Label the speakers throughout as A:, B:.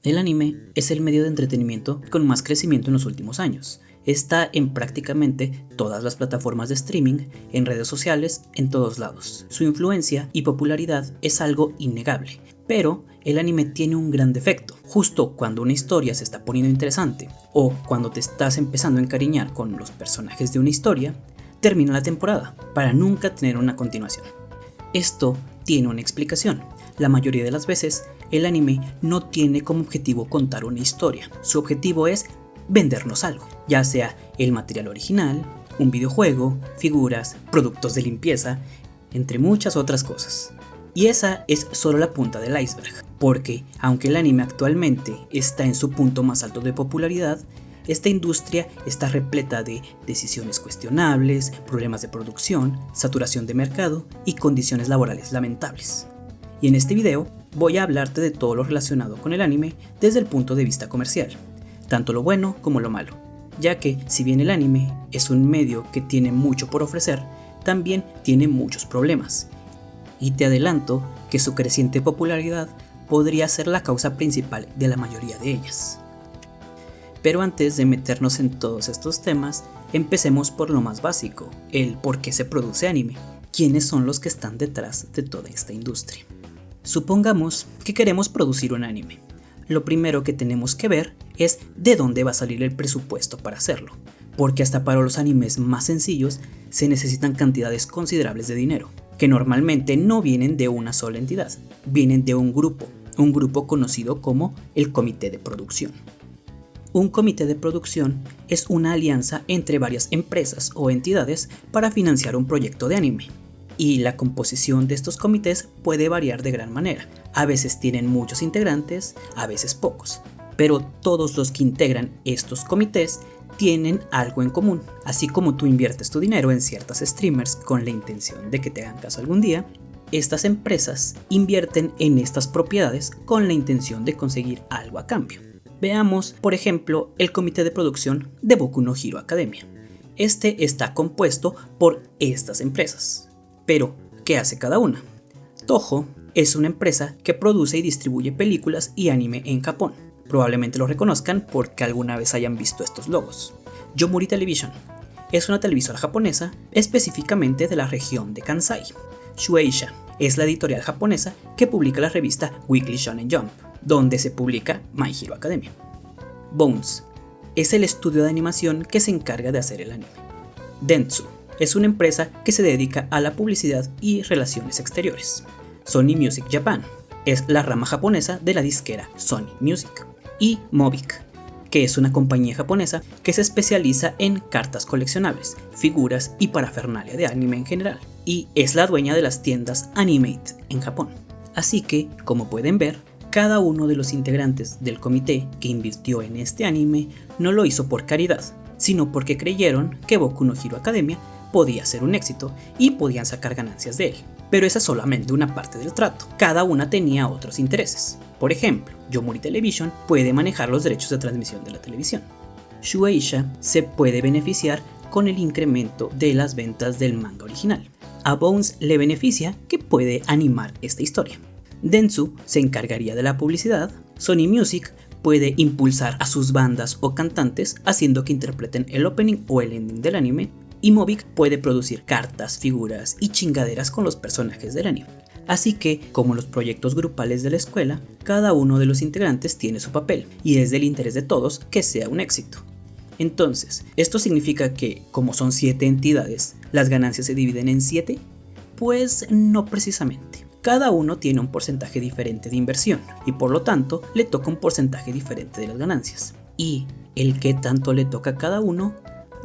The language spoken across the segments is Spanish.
A: El anime es el medio de entretenimiento con más crecimiento en los últimos años. Está en prácticamente todas las plataformas de streaming, en redes sociales, en todos lados. Su influencia y popularidad es algo innegable, pero el anime tiene un gran defecto. Justo cuando una historia se está poniendo interesante o cuando te estás empezando a encariñar con los personajes de una historia, termina la temporada para nunca tener una continuación. Esto tiene una explicación. La mayoría de las veces, el anime no tiene como objetivo contar una historia. Su objetivo es vendernos algo, ya sea el material original, un videojuego, figuras, productos de limpieza, entre muchas otras cosas. Y esa es solo la punta del iceberg, porque aunque el anime actualmente está en su punto más alto de popularidad, esta industria está repleta de decisiones cuestionables, problemas de producción, saturación de mercado y condiciones laborales lamentables. Y en este video voy a hablarte de todo lo relacionado con el anime desde el punto de vista comercial, tanto lo bueno como lo malo, ya que si bien el anime es un medio que tiene mucho por ofrecer, también tiene muchos problemas. Y te adelanto que su creciente popularidad podría ser la causa principal de la mayoría de ellas. Pero antes de meternos en todos estos temas, empecemos por lo más básico, el por qué se produce anime, quiénes son los que están detrás de toda esta industria. Supongamos que queremos producir un anime. Lo primero que tenemos que ver es de dónde va a salir el presupuesto para hacerlo, porque hasta para los animes más sencillos se necesitan cantidades considerables de dinero, que normalmente no vienen de una sola entidad, vienen de un grupo conocido como el comité de producción. Un comité de producción es una alianza entre varias empresas o entidades para financiar un proyecto de anime. Y la composición de estos comités puede variar de gran manera. A veces tienen muchos integrantes, a veces pocos. Pero todos los que integran estos comités tienen algo en común. Así como tú inviertes tu dinero en ciertas streamers con la intención de que te hagan caso algún día, estas empresas invierten en estas propiedades con la intención de conseguir algo a cambio. Veamos, por ejemplo, el comité de producción de Boku no Hero Academia. Este está compuesto por estas empresas. Pero, ¿qué hace cada una? Toho es una empresa que produce y distribuye películas y anime en Japón. Probablemente lo reconozcan porque alguna vez hayan visto estos logos. Yomiuri Television es una televisora japonesa, específicamente de la región de Kansai. Shueisha es la editorial japonesa que publica la revista Weekly Shonen Jump, donde se publica My Hero Academia. Bones es el estudio de animación que se encarga de hacer el anime. Dentsu es una empresa que se dedica a la publicidad y relaciones exteriores. Sony Music Japan es la rama japonesa de la disquera Sony Music. Y Mobic, que es una compañía japonesa que se especializa en cartas coleccionables, figuras y parafernalia de anime en general. Y es la dueña de las tiendas Animate en Japón. Así que, como pueden ver, cada uno de los integrantes del comité que invirtió en este anime no lo hizo por caridad, sino porque creyeron que Boku no Hero Academia podía ser un éxito y podían sacar ganancias de él. Pero esa es solamente una parte del trato. Cada una tenía otros intereses. Por ejemplo, Yomiuri Television puede manejar los derechos de transmisión de la televisión. Shueisha se puede beneficiar con el incremento de las ventas del manga original. A Bones le beneficia que puede animar esta historia. Dentsu se encargaría de la publicidad. Sony Music puede impulsar a sus bandas o cantantes haciendo que interpreten el opening o el ending del anime. Y Mobic puede producir cartas, figuras y chingaderas con los personajes del anime. Así que, como los proyectos grupales de la escuela, cada uno de los integrantes tiene su papel y es del interés de todos que sea un éxito. Entonces, ¿esto significa que, como son 7 entidades, las ganancias se dividen en 7? Pues no precisamente. Cada uno tiene un porcentaje diferente de inversión y por lo tanto le toca un porcentaje diferente de las ganancias. Y el que tanto le toca a cada uno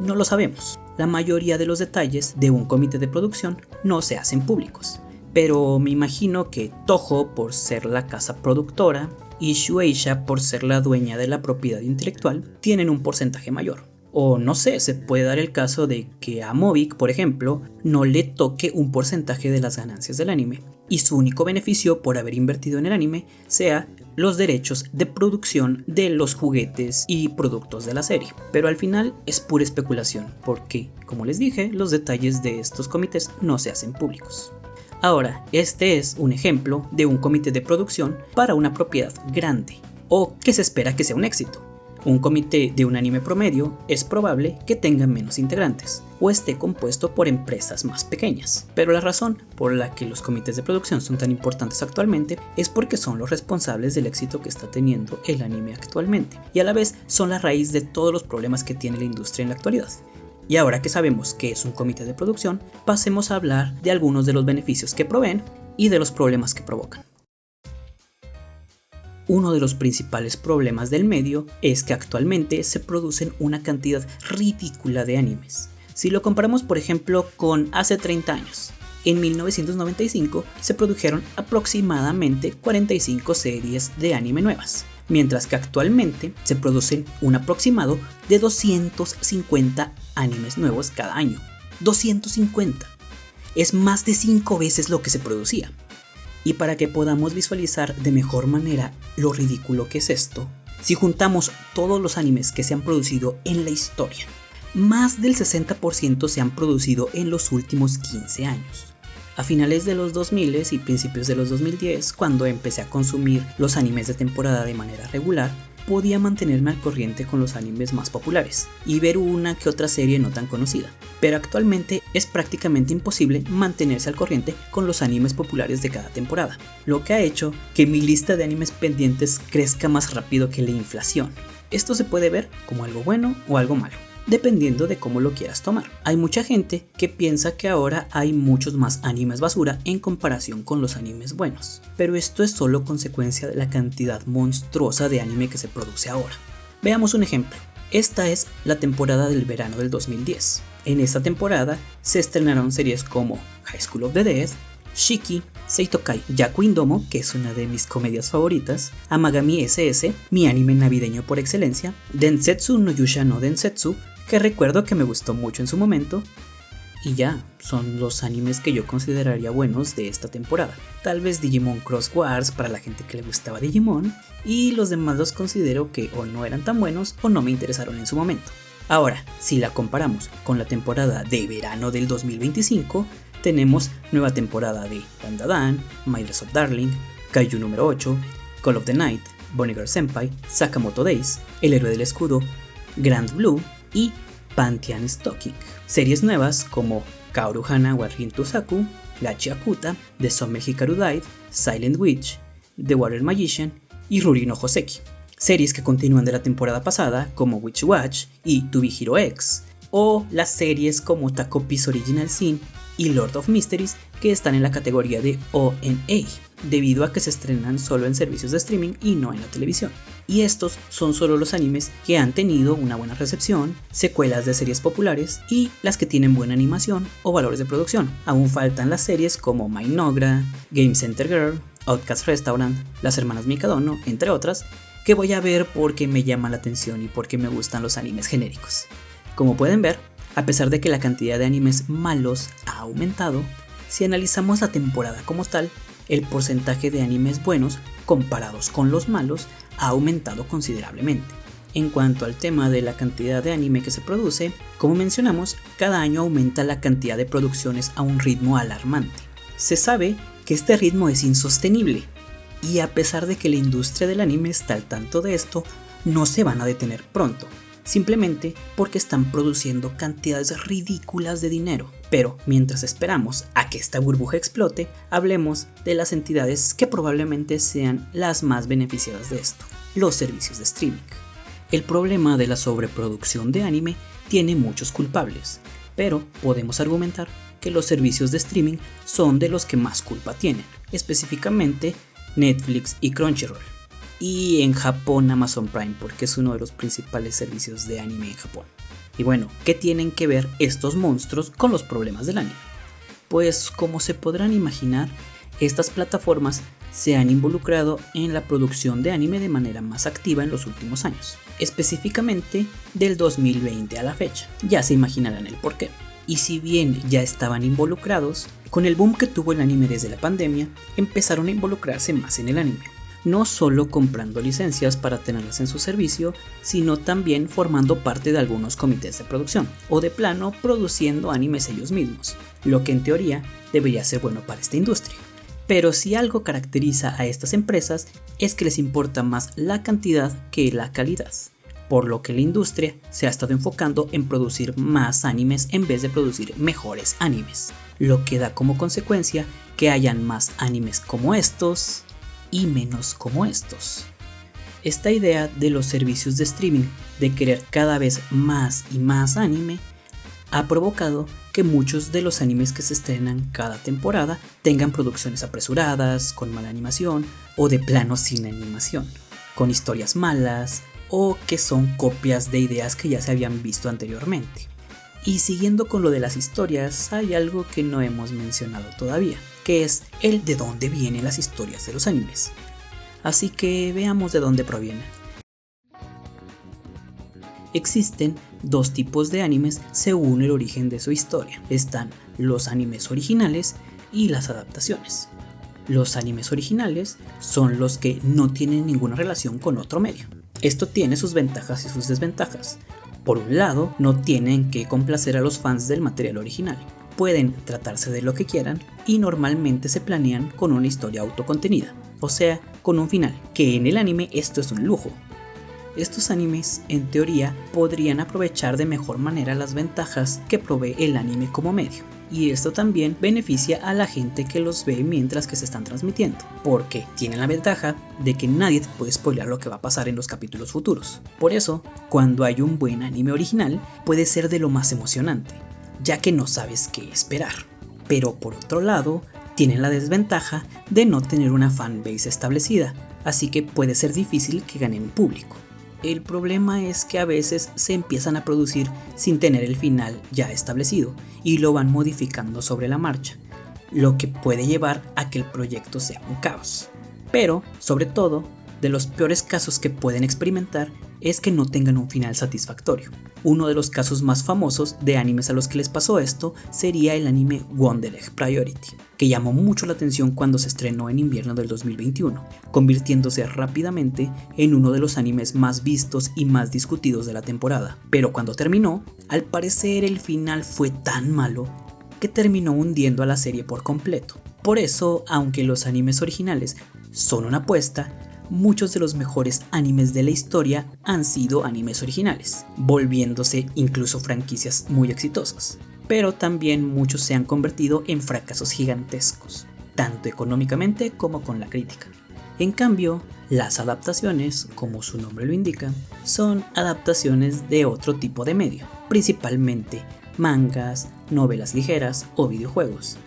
A: no lo sabemos. La mayoría de los detalles de un comité de producción no se hacen públicos, pero me imagino que Toho, por ser la casa productora, y Shueisha, por ser la dueña de la propiedad intelectual, tienen un porcentaje mayor. O no sé, se puede dar el caso de que a Mobic, por ejemplo, no le toque un porcentaje de las ganancias del anime, y su único beneficio por haber invertido en el anime sea los derechos de producción de los juguetes y productos de la serie. Pero al final es pura especulación, porque, como les dije, los detalles de estos comités no se hacen públicos. Ahora, este es un ejemplo de un comité de producción para una propiedad grande. o que se espera que sea un éxito. Un comité de un anime promedio es probable que tenga menos integrantes o esté compuesto por empresas más pequeñas. Pero la razón por la que los comités de producción son tan importantes actualmente es porque son los responsables del éxito que está teniendo el anime actualmente y a la vez son la raíz de todos los problemas que tiene la industria en la actualidad. Y ahora que sabemos qué es un comité de producción, pasemos a hablar de algunos de los beneficios que proveen y de los problemas que provocan. Uno de los principales problemas del medio es que actualmente se producen una cantidad ridícula de animes. Si lo comparamos por ejemplo con hace 30 años, en 1995 se produjeron aproximadamente 45 series de anime nuevas, mientras que actualmente se producen un aproximado de 250 animes nuevos cada año. 250. Es más de 5 veces lo que se producía. Y para que podamos visualizar de mejor manera lo ridículo que es esto, si juntamos todos los animes que se han producido en la historia, más del 60% se han producido en los últimos 15 años. A finales de los 2000 y principios de los 2010, cuando empecé a consumir los animes de temporada de manera regular, podía mantenerme al corriente con los animes más populares y ver una que otra serie no tan conocida. Pero actualmente es prácticamente imposible mantenerse al corriente con los animes populares de cada temporada, lo que ha hecho que mi lista de animes pendientes crezca más rápido que la inflación. Esto se puede ver como algo bueno o algo malo, dependiendo de cómo lo quieras tomar. Hay mucha gente que piensa que ahora hay muchos más animes basura en comparación con los animes buenos, pero esto es solo consecuencia de la cantidad monstruosa de anime que se produce ahora. Veamos un ejemplo. Esta es la temporada del verano del 2010. En esta temporada se estrenaron series como High School of the Dead, Shiki, Seitokai Yaku Indomo, que es una de mis comedias favoritas, Amagami SS, mi anime navideño por excelencia, Densetsu no Yusha no Densetsu, que recuerdo que me gustó mucho en su momento, y ya, son los animes que yo consideraría buenos de esta temporada. Tal vez Digimon Cross Wars para la gente que le gustaba Digimon, y los demás los considero que o no eran tan buenos o no me interesaron en su momento. Ahora, si la comparamos con la temporada de verano del 2025, tenemos nueva temporada de Dan Da Dan, My Dress Up Darling, Kaiju número 8, Call of the Night, Bunny Girl Senpai, Sakamoto Days, El Héroe del Escudo, Grand Blue y Pantheon Stocking. Series nuevas como Kaoru Hana wa Rin Tusaku, Gachi Akuta, The Summer Hikaru Died, Silent Witch, The Water Magician y Ruri no Hoseki. Series que continúan de la temporada pasada como Witch Watch y To Be Hero X, o las series como Takopi's Original Sin y Lord of Mysteries, que están en la categoría de ONA, debido a que se estrenan solo en servicios de streaming y no en la televisión. Y estos son solo los animes que han tenido una buena recepción, secuelas de series populares y las que tienen buena animación o valores de producción. Aún faltan las series como My Nogra, Game Center Girl, Outcast Restaurant, Las Hermanas Mikadono, entre otras, que voy a ver porque me llama la atención y porque me gustan los animes genéricos. Como pueden ver, a pesar de que la cantidad de animes malos ha aumentado, si analizamos la temporada como tal, el porcentaje de animes buenos comparados con los malos ha aumentado considerablemente. En cuanto al tema de la cantidad de anime que se produce, como mencionamos, cada año aumenta la cantidad de producciones a un ritmo alarmante. Se sabe que este ritmo es insostenible, y a pesar de que la industria del anime está al tanto de esto, no se van a detener pronto, simplemente porque están produciendo cantidades ridículas de dinero. Pero mientras esperamos a que esta burbuja explote, hablemos de las entidades que probablemente sean las más beneficiadas de esto: los servicios de streaming. El problema de la sobreproducción de anime tiene muchos culpables, pero podemos argumentar que los servicios de streaming son de los que más culpa tienen, específicamente Netflix y Crunchyroll, y en Japón Amazon Prime, porque es uno de los principales servicios de anime en Japón. Y bueno, ¿qué tienen que ver estos monstruos con los problemas del anime? Pues como se podrán imaginar, estas plataformas se han involucrado en la producción de anime de manera más activa en los últimos años, específicamente del 2020 a la fecha. Ya se imaginarán el porqué. Y si bien ya estaban involucrados, con el boom que tuvo el anime desde la pandemia, empezaron a involucrarse más en el anime. No solo comprando licencias para tenerlas en su servicio, sino también formando parte de algunos comités de producción, o de plano produciendo animes ellos mismos, lo que en teoría debería ser bueno para esta industria. Pero si algo caracteriza a estas empresas es que les importa más la cantidad que la calidad, por lo que la industria se ha estado enfocando en producir más animes en vez de producir mejores animes, lo que da como consecuencia que hayan más animes como estos y menos como estos. Esta idea de los servicios de streaming de querer cada vez más y más anime ha provocado que muchos de los animes que se estrenan cada temporada tengan producciones apresuradas, con mala animación o de plano sin animación, con historias malas o que son copias de ideas que ya se habían visto anteriormente. Y siguiendo con lo de las historias, hay algo que no hemos mencionado todavía, que es el de dónde vienen las historias de los animes. Así que veamos de dónde provienen. Existen dos tipos de animes según el origen de su historia. Están los animes originales y las adaptaciones. Los animes originales son los que no tienen ninguna relación con otro medio. Esto tiene sus ventajas y sus desventajas. Por un lado, no tienen que complacer a los fans del material original. Pueden tratarse de lo que quieran y normalmente se planean con una historia autocontenida, o sea, con un final, que en el anime esto es un lujo. Estos animes, en teoría, podrían aprovechar de mejor manera las ventajas que provee el anime como medio. Y esto también beneficia a la gente que los ve mientras que se están transmitiendo, porque tienen la ventaja de que nadie te puede spoilear lo que va a pasar en los capítulos futuros. Por eso, cuando hay un buen anime original, puede ser de lo más emocionante, ya que no sabes qué esperar. Pero por otro lado, tienen la desventaja de no tener una fanbase establecida, así que puede ser difícil que ganen público. El problema es que a veces se empiezan a producir sin tener el final ya establecido y lo van modificando sobre la marcha, lo que puede llevar a que el proyecto sea un caos. Pero, sobre todo, de los peores casos que pueden experimentar es que no tengan un final satisfactorio. Uno de los casos más famosos de animes a los que les pasó esto sería el anime Wonder Egg Priority, que llamó mucho la atención cuando se estrenó en invierno del 2021, convirtiéndose rápidamente en uno de los animes más vistos y más discutidos de la temporada. Pero cuando terminó, al parecer el final fue tan malo que terminó hundiendo a la serie por completo. Por eso, aunque los animes originales son una apuesta, muchos de los mejores animes de la historia han sido animes originales, volviéndose incluso franquicias muy exitosas. Pero también muchos se han convertido en fracasos gigantescos, tanto económicamente como con la crítica. En cambio, las adaptaciones, como su nombre lo indica, son adaptaciones de otro tipo de medio, principalmente mangas, novelas ligeras o videojuegos,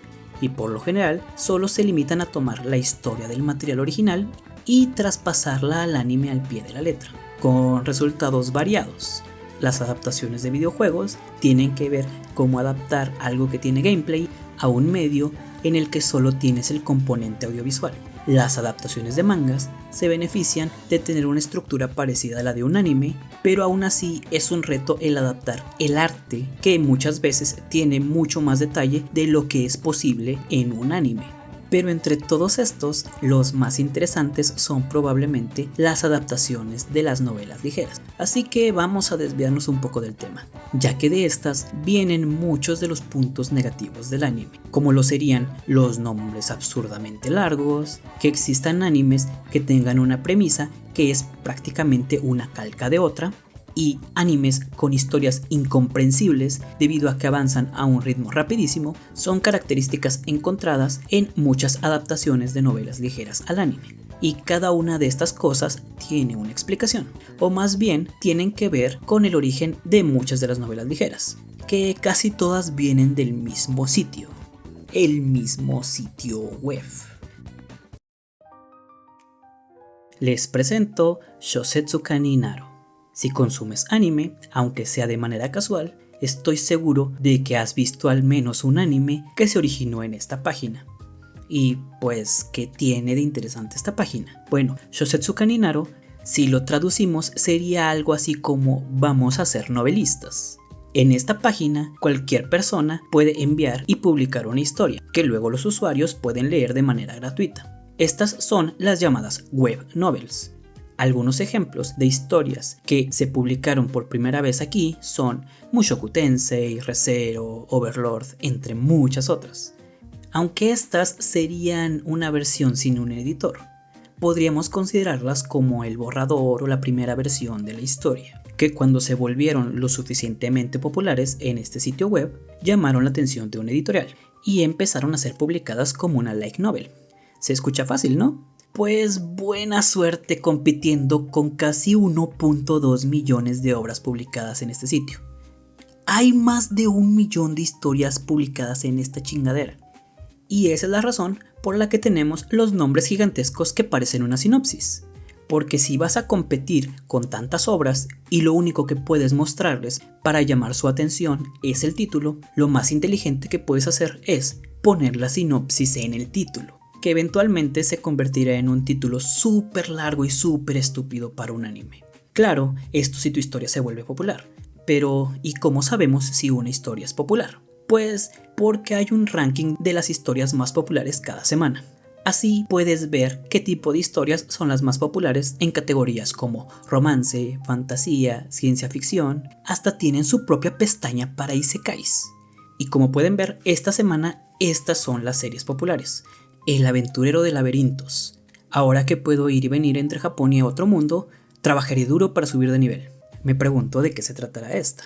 A: y por lo general solo se limitan a tomar la historia del material original y traspasarla al anime al pie de la letra, con resultados variados. Las adaptaciones de videojuegos tienen que ver cómo adaptar algo que tiene gameplay a un medio en el que solo tienes el componente audiovisual. Las adaptaciones de mangas se benefician de tener una estructura parecida a la de un anime, pero aún así es un reto el adaptar el arte, que muchas veces tiene mucho más detalle de lo que es posible en un anime. Pero entre todos estos, los más interesantes son probablemente las adaptaciones de las novelas ligeras. Así que vamos a desviarnos un poco del tema, ya que de estas vienen muchos de los puntos negativos del anime, como lo serían los nombres absurdamente largos, que existan animes que tengan una premisa que es prácticamente una calca de otra, y animes con historias incomprensibles debido a que avanzan a un ritmo rapidísimo son características encontradas en muchas adaptaciones de novelas ligeras al anime. Y cada una de estas cosas tiene una explicación, o más bien tienen que ver con el origen de muchas de las novelas ligeras, que casi todas vienen del mismo sitio, el mismo sitio web. Les presento Shosetsuka ni Naro. Si consumes anime, aunque sea de manera casual, estoy seguro de que has visto al menos un anime que se originó en esta página. Y pues, ¿qué tiene de interesante esta página? Bueno, Shosetsuka ni Naro, si lo traducimos, sería algo así como vamos a ser novelistas. En esta página, cualquier persona puede enviar y publicar una historia, que luego los usuarios pueden leer de manera gratuita. Estas son las llamadas web novels. Algunos ejemplos de historias que se publicaron por primera vez aquí son Mushoku Tensei, Re:Zero, Overlord, entre muchas otras. Aunque estas serían una versión sin un editor, podríamos considerarlas como el borrador o la primera versión de la historia, que cuando se volvieron lo suficientemente populares en este sitio web, llamaron la atención de un editorial y empezaron a ser publicadas como una light novel. Se escucha fácil, ¿no? Pues buena suerte compitiendo con casi 1.2 millones de obras publicadas en este sitio. Hay más de 1 millón de historias publicadas en esta chingadera. Y esa es la razón por la que tenemos los nombres gigantescos que parecen una sinopsis. Porque si vas a competir con tantas obras y lo único que puedes mostrarles para llamar su atención es el título, lo más inteligente que puedes hacer es poner la sinopsis en el título, que eventualmente se convertirá en un título súper largo y súper estúpido para un anime. Claro, esto si tu historia se vuelve popular, pero ¿y cómo sabemos si una historia es popular? Pues porque hay un ranking de las historias más populares cada semana. Así puedes ver qué tipo de historias son las más populares en categorías como romance, fantasía, ciencia ficción, hasta tienen su propia pestaña para isekais. Y como pueden ver, esta semana estas son las series populares. El aventurero de laberintos. Ahora que puedo ir y venir entre Japón y otro mundo, trabajaré duro para subir de nivel. Me pregunto de qué se tratará esta.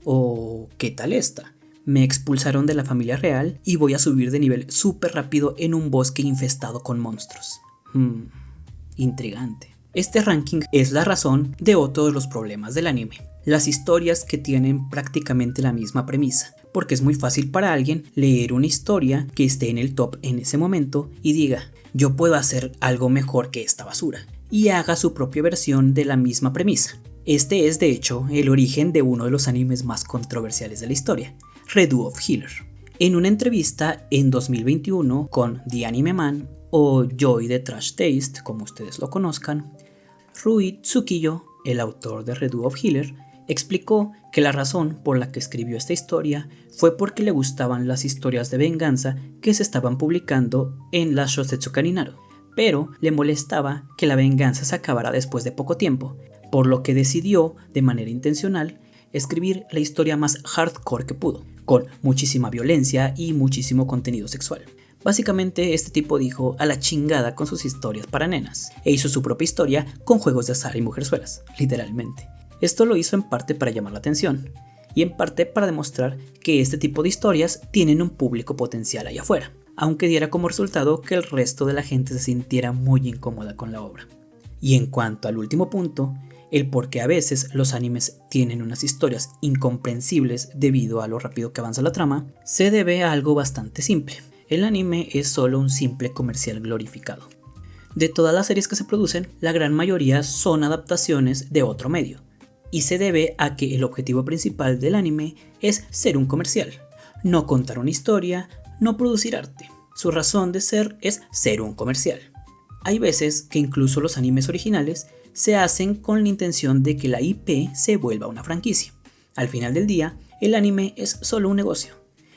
A: ¿O qué tal esta? Me expulsaron de la familia real y voy a subir de nivel súper rápido en un bosque infestado con monstruos. Intrigante. Este ranking es la razón de otro de los problemas del anime. Las historias que tienen prácticamente la misma premisa. Porque es muy fácil para alguien leer una historia que esté en el top en ese momento y diga, yo puedo hacer algo mejor que esta basura. Y haga su propia versión de la misma premisa. Este es de hecho el origen de uno de los animes más controversiales de la historia. Redo of Healer. En una entrevista en 2021 con The Anime Man o Joy de Trash Taste, como ustedes lo conozcan, Rui Tsukiyo, el autor de Redo of Healer, explicó que la razón por la que escribió esta historia fue porque le gustaban las historias de venganza que se estaban publicando en la Shosetsu Kaninaro, pero le molestaba que la venganza se acabara después de poco tiempo, por lo que decidió, de manera intencional, escribir la historia más hardcore que pudo, con muchísima violencia y muchísimo contenido sexual. Básicamente este tipo dijo a la chingada con sus historias para nenas, e hizo su propia historia con juegos de azar y mujerzuelas, literalmente. Esto lo hizo en parte para llamar la atención, y en parte para demostrar que este tipo de historias tienen un público potencial allá afuera, aunque diera como resultado que el resto de la gente se sintiera muy incómoda con la obra. Y en cuanto al último punto, el por qué a veces los animes tienen unas historias incomprensibles debido a lo rápido que avanza la trama, se debe a algo bastante simple. El anime es solo un simple comercial glorificado. De todas las series que se producen, la gran mayoría son adaptaciones de otro medio, y se debe a que el objetivo principal del anime es ser un comercial, no contar una historia, no producir arte. Su razón de ser es ser un comercial. Hay veces que incluso los animes originales se hacen con la intención de que la IP se vuelva una franquicia. Al final del día, el anime es solo un negocio,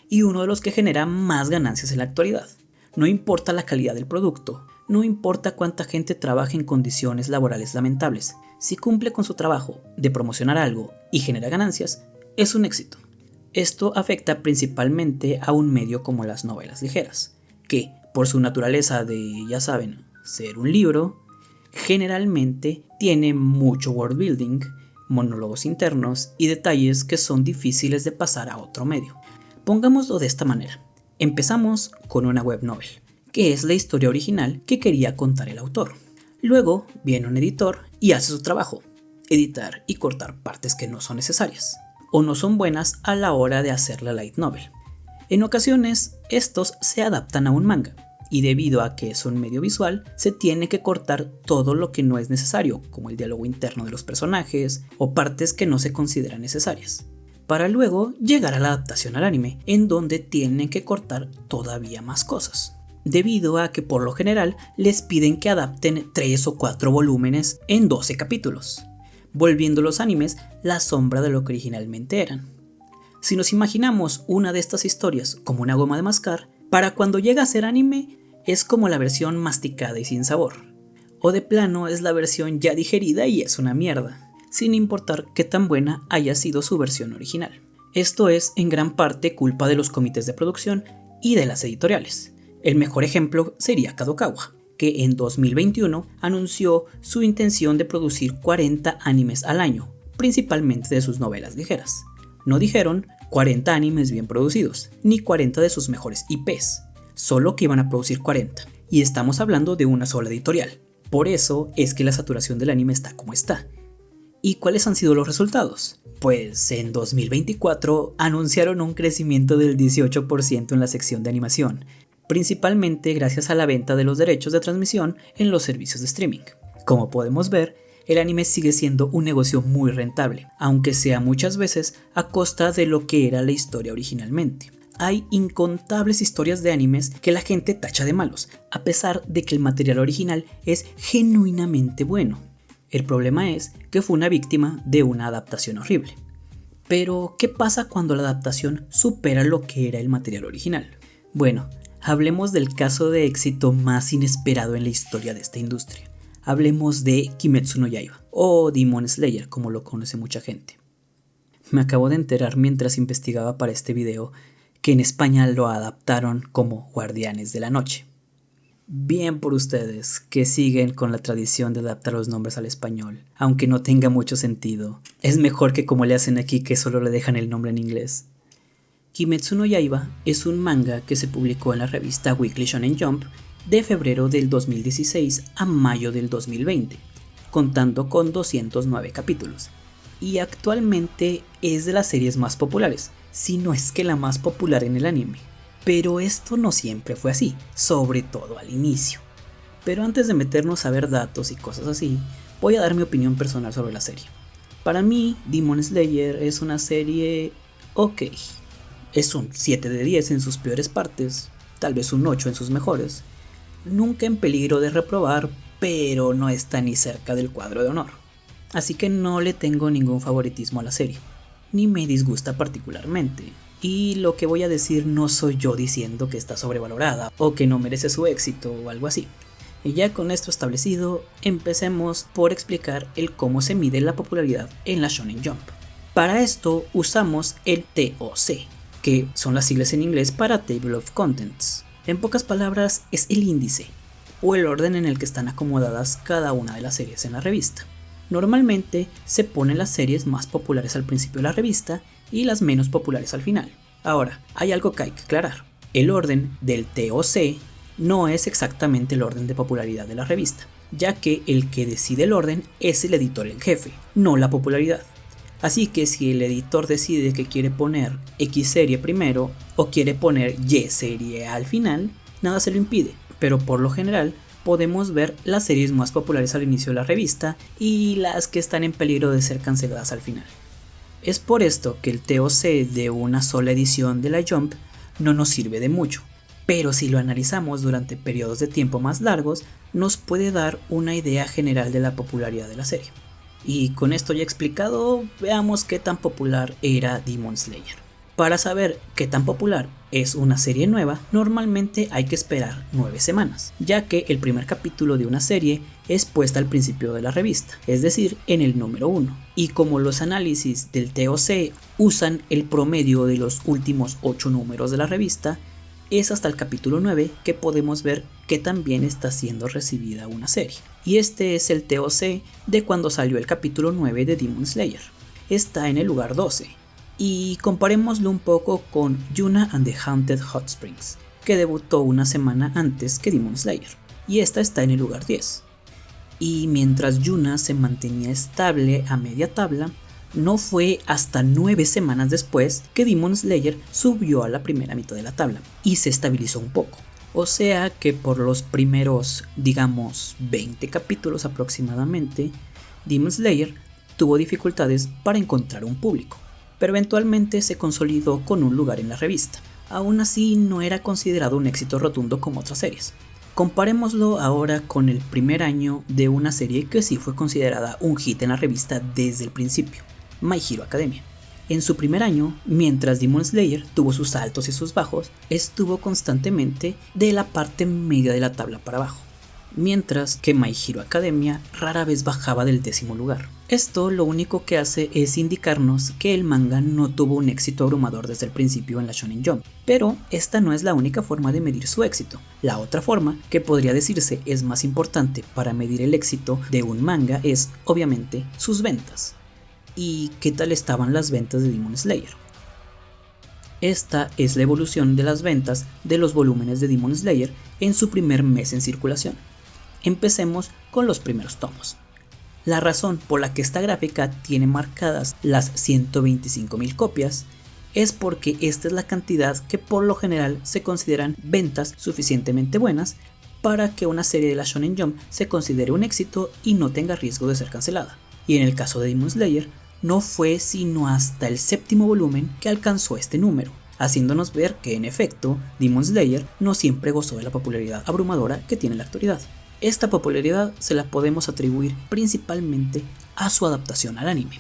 A: y uno de los que genera más ganancias en la actualidad. No importa la calidad del producto, no importa cuánta gente trabaja en condiciones laborales lamentables, si cumple con su trabajo de promocionar algo y genera ganancias, es un éxito. Esto afecta principalmente a un medio como las novelas ligeras, que, por su naturaleza de, ya saben, ser un libro, generalmente tiene mucho world building, monólogos internos y detalles que son difíciles de pasar a otro medio. Pongámoslo de esta manera. Empezamos con una web novel, que es la historia original que quería contar el autor. Luego viene un editor y hace su trabajo, editar y cortar partes que no son necesarias o no son buenas a la hora de hacer la light novel. En ocasiones, estos se adaptan a un manga, y debido a que es un medio visual, se tiene que cortar todo lo que no es necesario, como el diálogo interno de los personajes o partes que no se consideran necesarias, para luego llegar a la adaptación al anime, en donde tienen que cortar todavía más cosas, debido a que por lo general les piden que adapten 3 o 4 volúmenes en 12 capítulos, volviendo los animes la sombra de lo que originalmente eran. Si nos imaginamos una de estas historias como una goma de mascar, para cuando llega a ser anime es como la versión masticada y sin sabor, o de plano es la versión ya digerida y es una mierda, sin importar qué tan buena haya sido su versión original. Esto es en gran parte culpa de los comités de producción y de las editoriales. El mejor ejemplo sería Kadokawa, que en 2021 anunció su intención de producir 40 animes al año, principalmente de sus novelas ligeras. No dijeron 40 animes bien producidos, ni 40 de sus mejores IPs, solo que iban a producir 40, y estamos hablando de una sola editorial. Por eso es que la saturación del anime está como está. ¿Y cuáles han sido los resultados? Pues en 2024 anunciaron un crecimiento del 18% en la sección de animación, principalmente gracias a la venta de los derechos de transmisión en los servicios de streaming. Como podemos ver, el anime sigue siendo un negocio muy rentable, aunque sea muchas veces a costa de lo que era la historia originalmente. Hay incontables historias de animes que la gente tacha de malos, a pesar de que el material original es genuinamente bueno. El problema es que fue una víctima de una adaptación horrible. Pero, ¿qué pasa cuando la adaptación supera lo que era el material original? Bueno, hablemos del caso de éxito más inesperado en la historia de esta industria. Hablemos de Kimetsu no Yaiba, o Demon Slayer como lo conoce mucha gente. Me acabo de enterar mientras investigaba para este video que en España lo adaptaron como Guardianes de la Noche. Bien por ustedes que siguen con la tradición de adaptar los nombres al español, aunque no tenga mucho sentido. Es mejor que como le hacen aquí, que solo le dejan el nombre en inglés. Kimetsu no Yaiba es un manga que se publicó en la revista Weekly Shonen Jump de febrero del 2016 a mayo del 2020, contando con 209 capítulos, y actualmente es de las series más populares, si no es que la más popular en el anime. Pero esto no siempre fue así, sobre todo al inicio. Pero antes de meternos a ver datos y cosas así, voy a dar mi opinión personal sobre la serie. Para mí, Demon Slayer es una serie ok. Es un 7 de 10 en sus peores partes, tal vez un 8 en sus mejores. Nunca en peligro de reprobar, pero no está ni cerca del cuadro de honor. Así que no le tengo ningún favoritismo a la serie, ni me disgusta particularmente. Y lo que voy a decir no soy yo diciendo que está sobrevalorada o que no merece su éxito o algo así. Y ya con esto establecido, empecemos por explicar el cómo se mide la popularidad en la Shonen Jump. Para esto usamos el TOC, que son las siglas en inglés para Table of Contents. En pocas palabras, es el índice, o el orden en el que están acomodadas cada una de las series en la revista. Normalmente se ponen las series más populares al principio de la revista y las menos populares al final. Ahora, hay algo que hay que aclarar. El orden del TOC no es exactamente el orden de popularidad de la revista, ya que el que decide el orden es el editor en jefe, no la popularidad. Así que si el editor decide que quiere poner X serie primero o quiere poner Y serie al final, nada se lo impide, pero por lo general podemos ver las series más populares al inicio de la revista y las que están en peligro de ser canceladas al final. Es por esto que el TOC de una sola edición de la Jump no nos sirve de mucho, pero si lo analizamos durante periodos de tiempo más largos, nos puede dar una idea general de la popularidad de la serie. Y con esto ya explicado, veamos qué tan popular era Demon Slayer. Para saber qué tan popular es una serie nueva, normalmente hay que esperar 9 semanas, ya que el primer capítulo de una serie es puesta al principio de la revista, es decir, en el número 1. Y como los análisis del TOC usan el promedio de los últimos 8 números de la revista, es hasta el capítulo 9 que podemos ver que también está siendo recibida una serie. Y este es el TOC de cuando salió el capítulo 9 de Demon Slayer. Está en el lugar 12. Y comparémoslo un poco con Yuna and the Haunted Hot Springs, que debutó una semana antes que Demon Slayer, y esta está en el lugar 10. Y mientras Yuna se mantenía estable a media tabla, no fue hasta 9 semanas después que Demon Slayer subió a la primera mitad de la tabla y se estabilizó un poco. O sea que por los primeros, digamos, 20 capítulos aproximadamente, Demon Slayer tuvo dificultades para encontrar un público, pero eventualmente se consolidó con un lugar en la revista. Aún así, no era considerado un éxito rotundo como otras series. Comparémoslo ahora con el primer año de una serie que sí fue considerada un hit en la revista desde el principio, My Hero Academia. En su primer año, mientras Demon Slayer tuvo sus altos y sus bajos, estuvo constantemente de la parte media de la tabla para abajo. mientras que My Hero Academia rara vez bajaba del 10º lugar. Esto lo único que hace es indicarnos que el manga no tuvo un éxito abrumador desde el principio en la Shonen Jump, pero esta no es la única forma de medir su éxito. La otra forma, que podría decirse es más importante para medir el éxito de un manga, es, obviamente, sus ventas. ¿Y qué tal estaban las ventas de Demon Slayer? Esta es la evolución de las ventas de los volúmenes de Demon Slayer en su primer mes en circulación. Empecemos con los primeros tomos. La razón por la que esta gráfica tiene marcadas las 125.000 copias es porque esta es la cantidad que por lo general se consideran ventas suficientemente buenas para que una serie de la Shonen Jump se considere un éxito y no tenga riesgo de ser cancelada. Y en el caso de Demon Slayer, no fue sino hasta el 7º volumen que alcanzó este número, haciéndonos ver que en efecto Demon Slayer no siempre gozó de la popularidad abrumadora que tiene en la actualidad. Esta popularidad se la podemos atribuir principalmente a su adaptación al anime.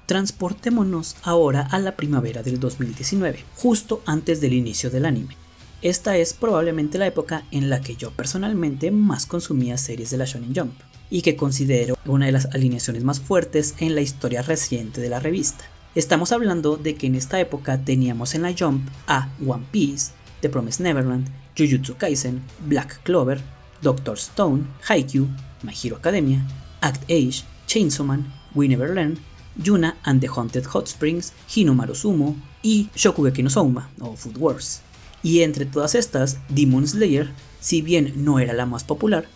A: Transportémonos ahora a la primavera del 2019, justo antes del inicio del anime. Esta es probablemente la época en la que yo personalmente más consumía series de la Shonen Jump, y que considero una de las alineaciones más fuertes en la historia reciente de la revista. Estamos hablando de que en esta época teníamos en la Jump a One Piece, The Promised Neverland, Jujutsu Kaisen, Black Clover, Dr. Stone, Haikyuu, My Hero Academia, Act Age, Chainsaw Man, We Never Learn, Yuna and the Haunted Hot Springs, Hinomaru Sumo y Shokugeki no Souma o Food Wars. Y entre todas estas, Demon Slayer, si bien no era la más popular,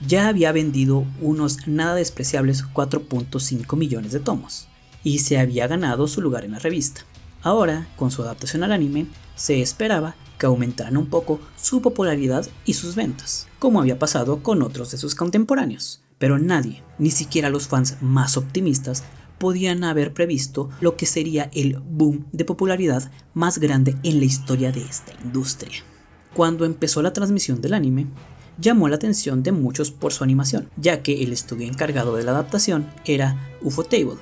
A: ya había vendido unos nada despreciables 4.5 millones de tomos y se había ganado su lugar en la revista. Ahora, con su adaptación al anime, se esperaba que aumentaran un poco su popularidad y sus ventas, como había pasado con otros de sus contemporáneos. Pero nadie, ni siquiera los fans más optimistas, podían haber previsto lo que sería el boom de popularidad más grande en la historia de esta industria. Cuando empezó la transmisión del anime, llamó la atención de muchos por su animación, ya que el estudio encargado de la adaptación era Ufotable.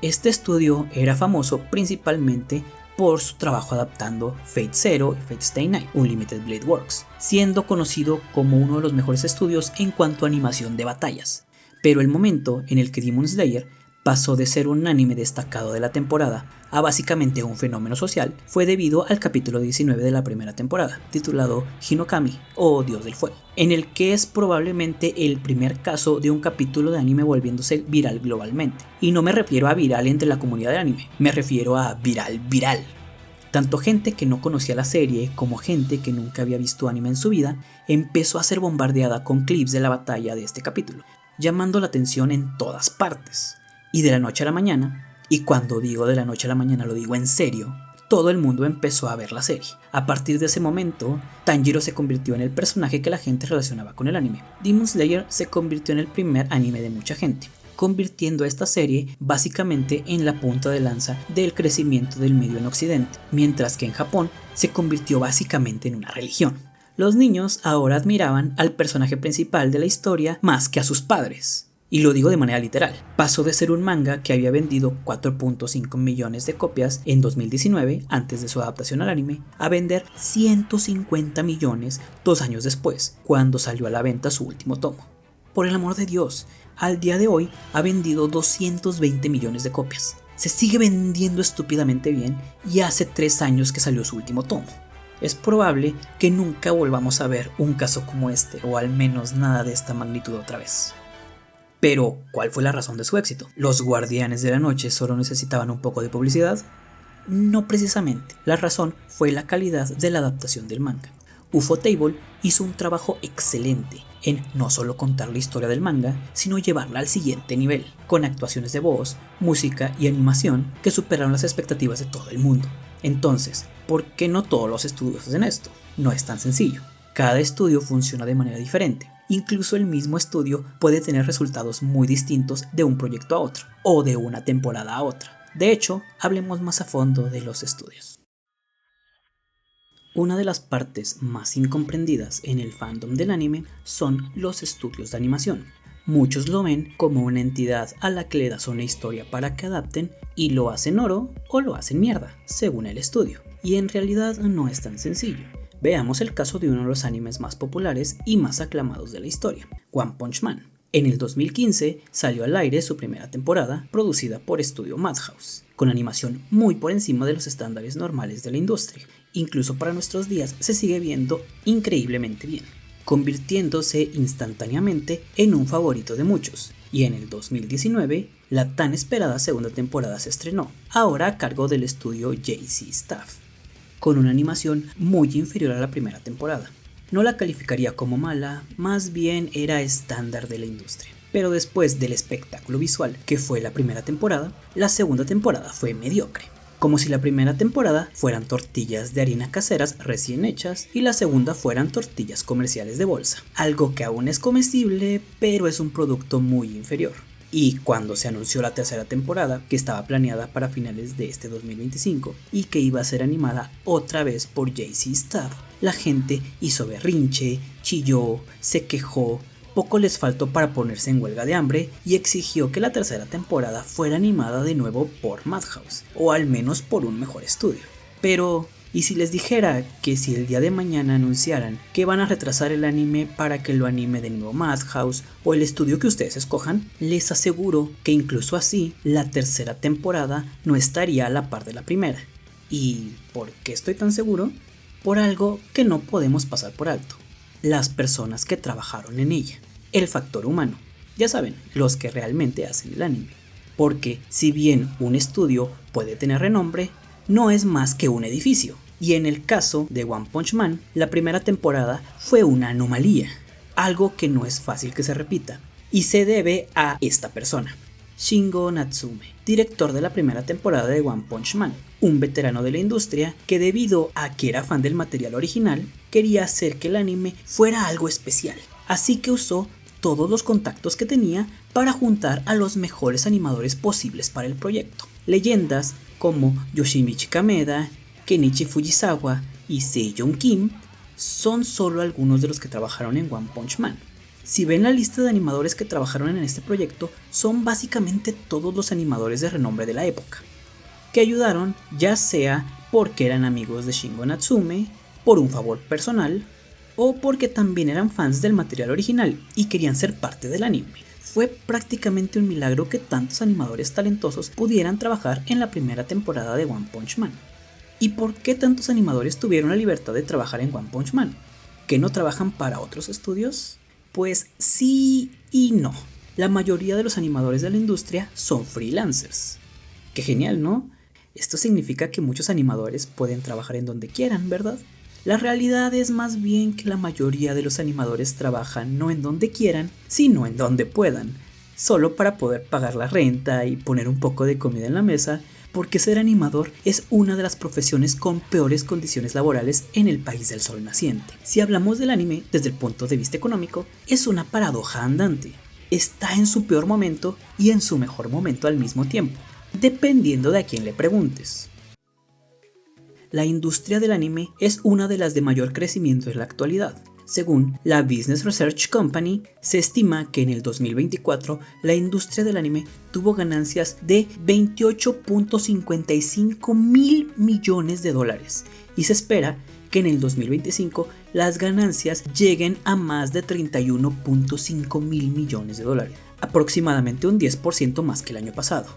A: Este estudio era famoso principalmente por su trabajo adaptando Fate Zero y Fate Stay Night, Unlimited Blade Works, siendo conocido como uno de los mejores estudios en cuanto a animación de batallas. Pero el momento en el que Demon Slayer pasó de ser un anime destacado de la temporada a básicamente un fenómeno social fue debido al capítulo 19 de la primera temporada, titulado Hinokami o Dios del Fuego, en el que es probablemente el primer caso de un capítulo de anime volviéndose viral globalmente. Y no me refiero a viral entre la comunidad de anime, me refiero a viral. Tanto gente que no conocía la serie como gente que nunca había visto anime en su vida empezó a ser bombardeada con clips de la batalla de este capítulo, llamando la atención en todas partes. Y de la noche a la mañana, y cuando digo de la noche a la mañana lo digo en serio, todo el mundo empezó a ver la serie. A partir de ese momento, Tanjiro se convirtió en el personaje que la gente relacionaba con el anime. Demon Slayer se convirtió en el primer anime de mucha gente, convirtiendo a esta serie básicamente en la punta de lanza del crecimiento del medio en Occidente, mientras que en Japón se convirtió básicamente en una religión. Los niños ahora admiraban al personaje principal de la historia más que a sus padres. Y lo digo de manera literal. Pasó de ser un manga que había vendido 4.5 millones de copias en 2019, antes de su adaptación al anime, a vender 150 millones 2 años después, cuando salió a la venta su último tomo. Por el amor de Dios, al día de hoy ha vendido 220 millones de copias. Se sigue vendiendo estúpidamente bien y hace 3 años que salió su último tomo. Es probable que nunca volvamos a ver un caso como este, o al menos nada de esta magnitud otra vez. Pero, ¿cuál fue la razón de su éxito? ¿Los Guardianes de la Noche solo necesitaban un poco de publicidad? No precisamente. La razón fue la calidad de la adaptación del manga. Ufotable hizo un trabajo excelente en no solo contar la historia del manga, sino llevarla al siguiente nivel, con actuaciones de voz, música y animación que superaron las expectativas de todo el mundo. Entonces, ¿por qué no todos los estudios hacen esto? No es tan sencillo. Cada estudio funciona de manera diferente. Incluso el mismo estudio puede tener resultados muy distintos de un proyecto a otro, o de una temporada a otra. De hecho, hablemos más a fondo de los estudios. Una de las partes más incomprendidas en el fandom del anime son los estudios de animación. Muchos lo ven como una entidad a la que le das una historia para que adapten y lo hacen oro o lo hacen mierda, según el estudio. Y en realidad no es tan sencillo. Veamos el caso de uno de los animes más populares y más aclamados de la historia, One Punch Man. En el 2015 salió al aire su primera temporada, producida por Estudio Madhouse, con animación muy por encima de los estándares normales de la industria. Incluso para nuestros días se sigue viendo increíblemente bien, convirtiéndose instantáneamente en un favorito de muchos. Y en el 2019, la tan esperada segunda temporada se estrenó, ahora a cargo del estudio JC Staff, con una animación muy inferior a la primera temporada. No la calificaría como mala, más bien era estándar de la industria. Pero después del espectáculo visual que fue la primera temporada, la segunda temporada fue mediocre. Como si la primera temporada fueran tortillas de harina caseras recién hechas y la segunda fueran tortillas comerciales de bolsa. Algo que aún es comestible, pero es un producto muy inferior. Y cuando se anunció la tercera temporada, que estaba planeada para finales de este 2025 y que iba a ser animada otra vez por JC Staff, la gente hizo berrinche, chilló, se quejó, poco les faltó para ponerse en huelga de hambre y exigió que la tercera temporada fuera animada de nuevo por Madhouse, o al menos por un mejor estudio. Pero, ¿y si les dijera que si el día de mañana anunciaran que van a retrasar el anime para que lo anime de nuevo Madhouse o el estudio que ustedes escojan? Les aseguro que incluso así, la tercera temporada no estaría a la par de la primera. ¿Y por qué estoy tan seguro? Por algo que no podemos pasar por alto: las personas que trabajaron en ella, el factor humano, ya saben, los que realmente hacen el anime. Porque si bien un estudio puede tener renombre, no es más que un edificio. Y en el caso de One Punch Man, la primera temporada fue una anomalía, algo que no es fácil que se repita, y se debe a esta persona, Shingo Natsume, director de la primera temporada de One Punch Man, un veterano de la industria que, debido a que era fan del material original, quería hacer que el anime fuera algo especial, así que usó todos los contactos que tenía para juntar a los mejores animadores posibles para el proyecto. Leyendas como Yoshimichi Kameda, Kenichi Fujisawa y Seiyon Kim son solo algunos de los que trabajaron en One Punch Man. Si ven la lista de animadores que trabajaron en este proyecto, son básicamente todos los animadores de renombre de la época, que ayudaron ya sea porque eran amigos de Shingo Natsume, por un favor personal, o porque también eran fans del material original y querían ser parte del anime. Fue prácticamente un milagro que tantos animadores talentosos pudieran trabajar en la primera temporada de One Punch Man. ¿Y por qué tantos animadores tuvieron la libertad de trabajar en One Punch Man? ¿Que no trabajan para otros estudios? Pues sí y no. La mayoría de los animadores de la industria son freelancers. Qué genial, ¿no? Esto significa que muchos animadores pueden trabajar en donde quieran, ¿verdad? La realidad es más bien que la mayoría de los animadores trabajan no en donde quieran, sino en donde puedan, solo para poder pagar la renta y poner un poco de comida en la mesa, porque ser animador es una de las profesiones con peores condiciones laborales en el país del sol naciente. Si hablamos del anime desde el punto de vista económico, es una paradoja andante. Está en su peor momento y en su mejor momento al mismo tiempo, dependiendo de a quién le preguntes. La industria del anime es una de las de mayor crecimiento en la actualidad. Según la Business Research Company, se estima que en el 2024 la industria del anime tuvo ganancias de 28.55 mil millones de dólares y se espera que en el 2025 las ganancias lleguen a más de 31.5 mil millones de dólares, aproximadamente un 10% más que el año pasado.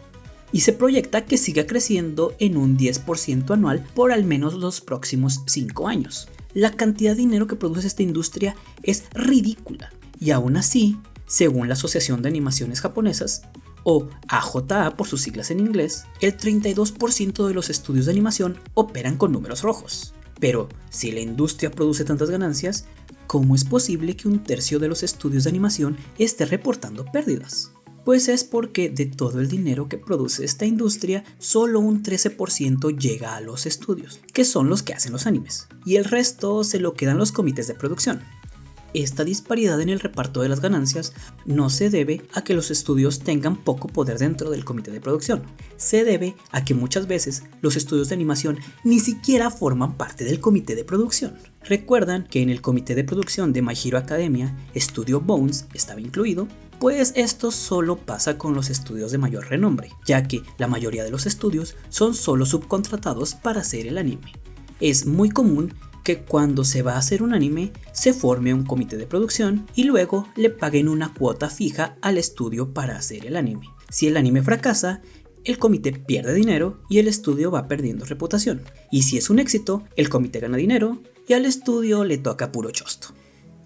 A: Y se proyecta que siga creciendo en un 10% anual por al menos los próximos 5 años. La cantidad de dinero que produce esta industria es ridícula, y aún así, según la Asociación de Animaciones Japonesas, o AJA por sus siglas en inglés, el 32% de los estudios de animación operan con números rojos. Pero si la industria produce tantas ganancias, ¿cómo es posible que un tercio de los estudios de animación esté reportando pérdidas? Pues es porque de todo el dinero que produce esta industria, solo un 13% llega a los estudios, que son los que hacen los animes, y el resto se lo quedan los comités de producción. Esta disparidad en el reparto de las ganancias no se debe a que los estudios tengan poco poder dentro del comité de producción, se debe a que muchas veces los estudios de animación ni siquiera forman parte del comité de producción. ¿Recuerdan que en el comité de producción de My Hero Academia, Studio Bones estaba incluido? Pues esto solo pasa con los estudios de mayor renombre, ya que la mayoría de los estudios son solo subcontratados para hacer el anime. Es muy común que cuando se va a hacer un anime se forme un comité de producción y luego le paguen una cuota fija al estudio para hacer el anime. Si el anime fracasa, el comité pierde dinero y el estudio va perdiendo reputación. Y si es un éxito, el comité gana dinero y al estudio le toca puro chosto.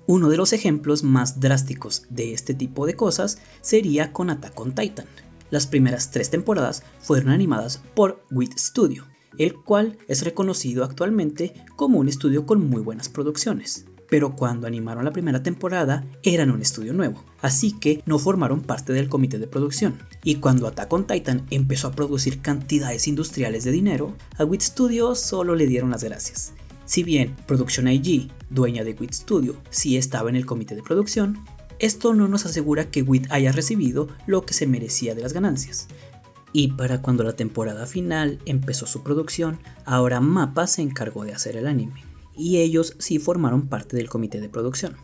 A: Uno de los ejemplos más drásticos de este tipo de cosas sería con Attack on Titan. Las primeras 3 temporadas fueron animadas por WIT Studio, el cual es reconocido actualmente como un estudio con muy buenas producciones. Pero cuando animaron la primera temporada eran un estudio nuevo, así que no formaron parte del comité de producción. Y cuando Attack on Titan empezó a producir cantidades industriales de dinero, a WIT Studio solo le dieron las gracias. Si bien Production IG, dueña de WIT Studio, sí estaba en el comité de producción, esto no nos asegura que WIT haya recibido lo que se merecía de las ganancias. Y para cuando la temporada final empezó su producción, ahora MAPPA se encargó de hacer el anime, y ellos sí formaron parte del comité de producción.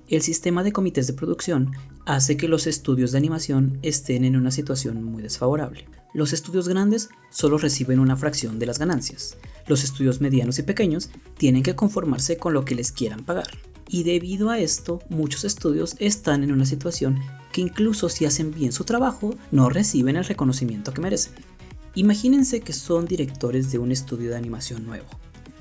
A: El sistema de comités de producción hace que los estudios de animación estén en una situación muy desfavorable. Los estudios grandes solo reciben una fracción de las ganancias. Los estudios medianos y pequeños tienen que conformarse con lo que les quieran pagar. Y debido a esto, muchos estudios están en una situación que incluso si hacen bien su trabajo, no reciben el reconocimiento que merecen. Imagínense que son directores de un estudio de animación nuevo,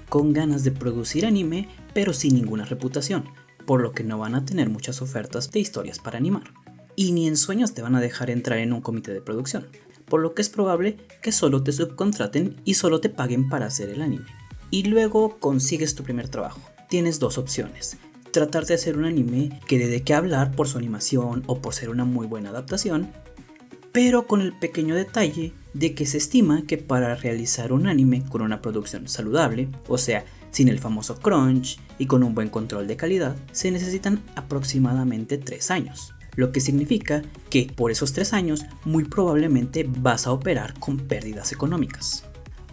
A: con ganas de producir anime, pero sin ninguna reputación, por lo que no van a tener muchas ofertas de historias para animar. Y ni en sueños te van a dejar entrar en un comité de producción, por lo que es probable que solo te subcontraten y solo te paguen para hacer el anime. Y luego consigues tu primer trabajo. Tienes 2 opciones. Tratar de hacer un anime que dé de qué hablar por su animación o por ser una muy buena adaptación, pero con el pequeño detalle de que se estima que para realizar un anime con una producción saludable, o sea, sin el famoso crunch y con un buen control de calidad, se necesitan aproximadamente 3 años. Lo que significa que por esos 3 años muy probablemente vas a operar con pérdidas económicas.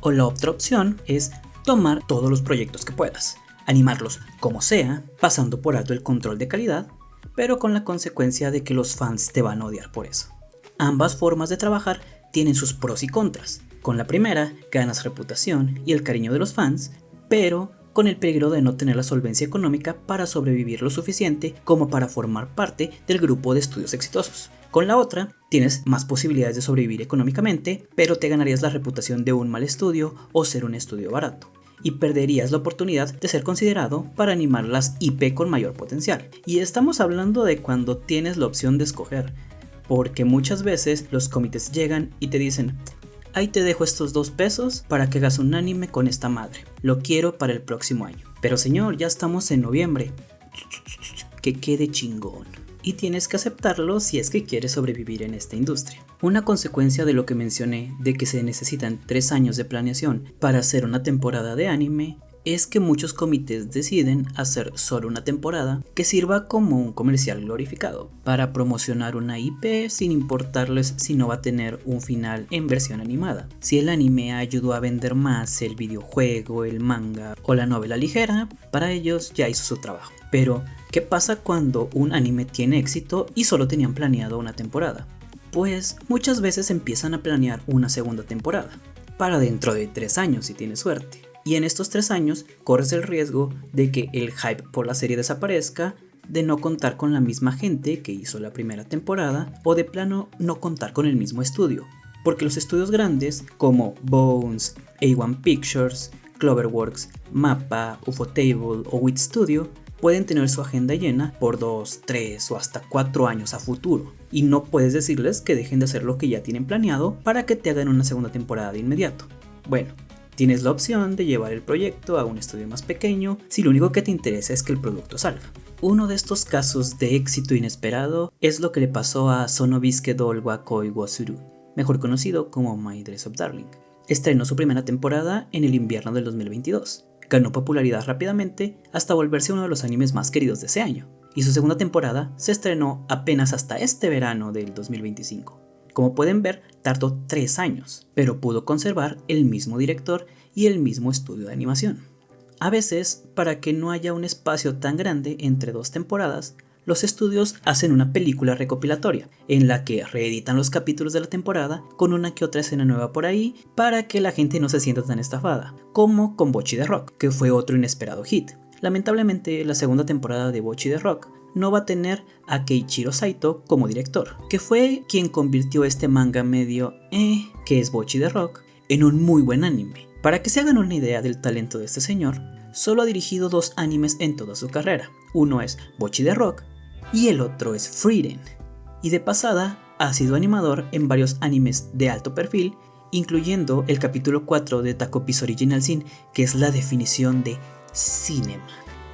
A: O la otra opción es tomar todos los proyectos que puedas, animarlos como sea, pasando por alto el control de calidad, pero con la consecuencia de que los fans te van a odiar por eso. Ambas formas de trabajar tienen sus pros y contras. Con la primera ganas reputación y el cariño de los fans, pero con el peligro de no tener la solvencia económica para sobrevivir lo suficiente como para formar parte del grupo de estudios exitosos. Con la otra, tienes más posibilidades de sobrevivir económicamente, pero te ganarías la reputación de un mal estudio o ser un estudio barato. Y perderías la oportunidad de ser considerado para animar las IP con mayor potencial. Y estamos hablando de cuando tienes la opción de escoger, porque muchas veces los comités llegan y te dicen: ahí te dejo estos 2 pesos para que hagas un anime con esta madre, lo quiero para el próximo año. Pero señor, ya estamos en noviembre, que quede chingón. Y tienes que aceptarlo si es que quieres sobrevivir en esta industria. Una consecuencia de lo que mencioné, de que se necesitan 3 años de planeación para hacer una temporada de anime, es que muchos comités deciden hacer solo una temporada que sirva como un comercial glorificado para promocionar una IP sin importarles si no va a tener un final en versión animada. Si el anime ayudó a vender más el videojuego, el manga o la novela ligera, para ellos ya hizo su trabajo. Pero, ¿qué pasa cuando un anime tiene éxito y solo tenían planeado una temporada? Pues muchas veces empiezan a planear una segunda temporada, para dentro de 3 años si tienes suerte. Y en estos 3 años corres el riesgo de que el hype por la serie desaparezca, de no contar con la misma gente que hizo la primera temporada o de plano no contar con el mismo estudio. Porque los estudios grandes como Bones, A1 Pictures, Cloverworks, MAPPA, Ufotable o WIT Studio pueden tener su agenda llena por 2, 3 o hasta 4 años a futuro. Y no puedes decirles que dejen de hacer lo que ya tienen planeado para que te hagan una segunda temporada de inmediato. Bueno, tienes la opción de llevar el proyecto a un estudio más pequeño si lo único que te interesa es que el producto salga. Uno de estos casos de éxito inesperado es lo que le pasó a Sonobisuke Doll wa Koi wo Suru, mejor conocido como My Dress Up Darling. Estrenó su primera temporada en el invierno del 2022. Ganó popularidad rápidamente hasta volverse uno de los animes más queridos de ese año. Y su segunda temporada se estrenó apenas hasta este verano del 2025. Como pueden ver, tardó 3 años, pero pudo conservar el mismo director y el mismo estudio de animación. A veces, para que no haya un espacio tan grande entre 2 temporadas, los estudios hacen una película recopilatoria en la que reeditan los capítulos de la temporada con una que otra escena nueva por ahí para que la gente no se sienta tan estafada, como con Bocchi the Rock, que fue otro inesperado hit. Lamentablemente, la segunda temporada de Bocchi the Rock no va a tener a Keiichiro Saito como director, que fue quien convirtió este manga medio que es Bocchi the Rock en un muy buen anime. Para que se hagan una idea del talento de este señor, solo ha dirigido 2 animes en toda su carrera. Uno es Bocchi the Rock y el otro es Frieren. Y de pasada ha sido animador en varios animes de alto perfil, incluyendo el capítulo 4 de Takopi's Original Sin, que es la definición de cinema.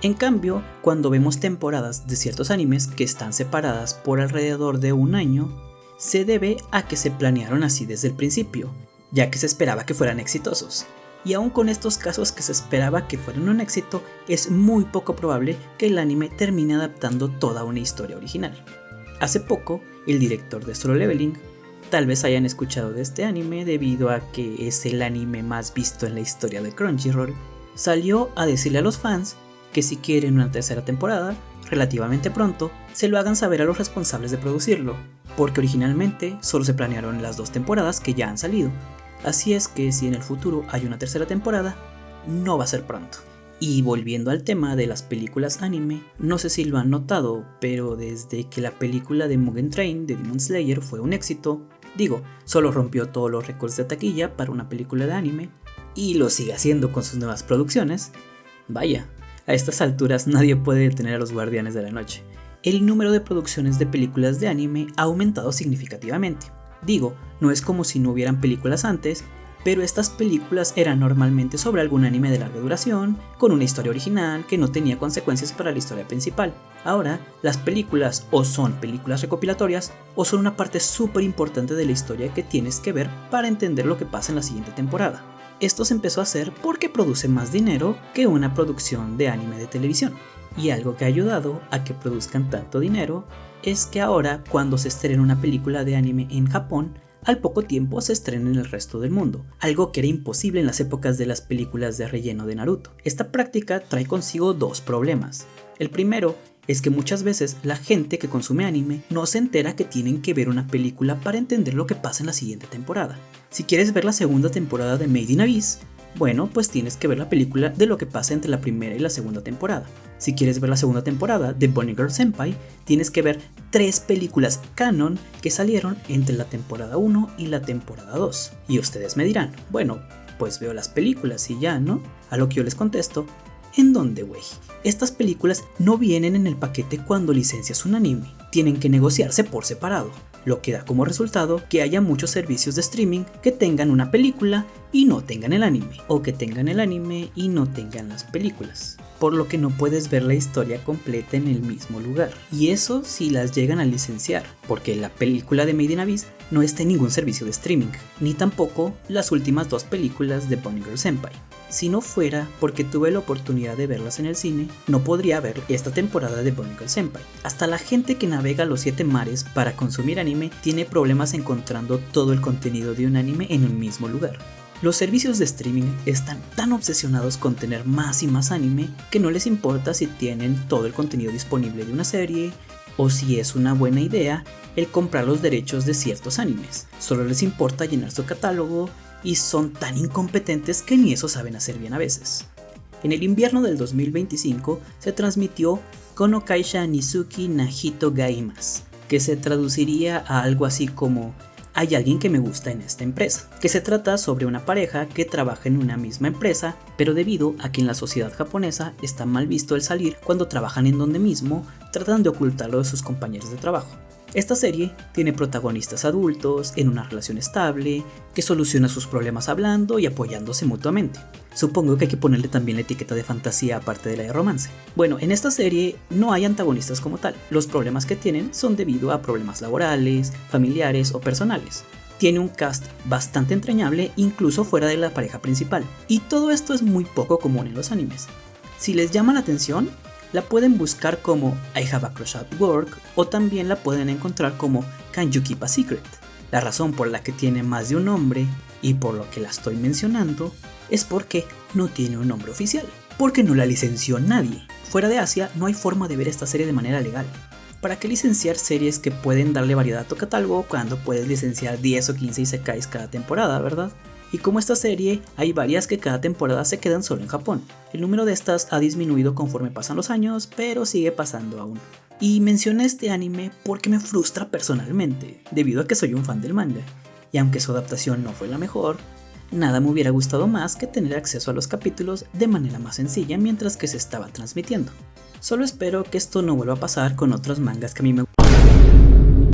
A: En cambio, cuando vemos temporadas de ciertos animes que están separadas por alrededor de un año, se debe a que se planearon así desde el principio, ya que se esperaba que fueran exitosos. Y aún con estos casos que se esperaba que fueran un éxito, es muy poco probable que el anime termine adaptando toda una historia original. Hace poco, el director de Solo Leveling, tal vez hayan escuchado de este anime debido a que es el anime más visto en la historia de Crunchyroll, salió a decirle a los fans que si quieren una tercera temporada, relativamente pronto, se lo hagan saber a los responsables de producirlo, porque originalmente solo se planearon las 2 temporadas que ya han salido. Así es que si en el futuro hay una tercera temporada, no va a ser pronto. Y volviendo al tema de las películas anime, no sé si lo han notado, pero desde que la película de Mugen Train de Demon Slayer fue un éxito, solo rompió todos los récords de taquilla para una película de anime, y lo sigue haciendo con sus nuevas producciones, vaya, a estas alturas nadie puede detener a los Guardianes de la Noche. El número de producciones de películas de anime ha aumentado significativamente. No es como si no hubieran películas antes, pero estas películas eran normalmente sobre algún anime de larga duración, con una historia original que no tenía consecuencias para la historia principal. Ahora, las películas o son películas recopilatorias o son una parte súper importante de la historia que tienes que ver para entender lo que pasa en la siguiente temporada. Esto se empezó a hacer porque produce más dinero que una producción de anime de televisión. Y algo que ha ayudado a que produzcan tanto dinero es que ahora, cuando se estrena una película de anime en Japón, al poco tiempo se estrena en el resto del mundo, algo que era imposible en las épocas de las películas de relleno de Naruto. Esta práctica trae consigo 2 problemas. El primero es que muchas veces la gente que consume anime no se entera que tienen que ver una película para entender lo que pasa en la siguiente temporada. Si quieres ver la segunda temporada de Made in Abyss, bueno, pues tienes que ver la película de lo que pasa entre la primera y la segunda temporada. Si quieres ver la segunda temporada de Bunny Girl Senpai, tienes que ver 3 películas canon que salieron entre la temporada 1 y la temporada 2. Y ustedes me dirán, bueno, pues veo las películas y ya, ¿no? A lo que yo les contesto, ¿en dónde, güey? Estas películas no vienen en el paquete cuando licencias un anime, tienen que negociarse por separado, lo que da como resultado que haya muchos servicios de streaming que tengan una película y no tengan el anime, o que tengan el anime y no tengan las películas, por lo que no puedes ver la historia completa en el mismo lugar. Y eso si las llegan a licenciar, porque la película de Made in Abyss no está en ningún servicio de streaming, ni tampoco las últimas 2 películas de Bunny Girl Senpai. Si no fuera porque tuve la oportunidad de verlas en el cine, no podría ver esta temporada de Bunny Girl Senpai. Hasta la gente que navega los 7 mares para consumir anime tiene problemas encontrando todo el contenido de un anime en un mismo lugar. Los servicios de streaming están tan obsesionados con tener más y más anime que no les importa si tienen todo el contenido disponible de una serie o si es una buena idea el comprar los derechos de ciertos animes. Solo les importa llenar su catálogo y son tan incompetentes que ni eso saben hacer bien a veces. En el invierno del 2025 se transmitió Kono Kaisha Nizuki Nahito Gaimas, que se traduciría a algo así como hay alguien que me gusta en esta empresa, que se trata sobre una pareja que trabaja en una misma empresa, pero debido a que en la sociedad japonesa está mal visto el salir cuando trabajan en donde mismo, tratan de ocultarlo de sus compañeros de trabajo. Esta serie tiene protagonistas adultos en una relación estable que soluciona sus problemas hablando y apoyándose mutuamente. Supongo que hay que ponerle también la etiqueta de fantasía aparte de la de romance. Bueno, en esta serie no hay antagonistas como tal. Los problemas que tienen son debido a problemas laborales, familiares o personales. Tiene un cast bastante entrañable incluso fuera de la pareja principal. Y todo esto es muy poco común en los animes. Si les llama la atención, la pueden buscar como I Have a Crush at Work o también la pueden encontrar como Can You Keep a Secret. La razón por la que tiene más de un nombre y por lo que la estoy mencionando es porque no tiene un nombre oficial, porque no la licenció nadie. Fuera de Asia no hay forma de ver esta serie de manera legal. ¿Para qué licenciar series que pueden darle variedad a tu catálogo cuando puedes licenciar 10 o 15 isekais cada temporada, verdad? Y como esta serie, hay varias que cada temporada se quedan solo en Japón. El número de estas ha disminuido conforme pasan los años, pero sigue pasando aún. Y mencioné este anime porque me frustra personalmente, debido a que soy un fan del manga. Y aunque su adaptación no fue la mejor, nada me hubiera gustado más que tener acceso a los capítulos de manera más sencilla mientras que se estaba transmitiendo. Solo espero que esto no vuelva a pasar con otros mangas que a mí me gustan.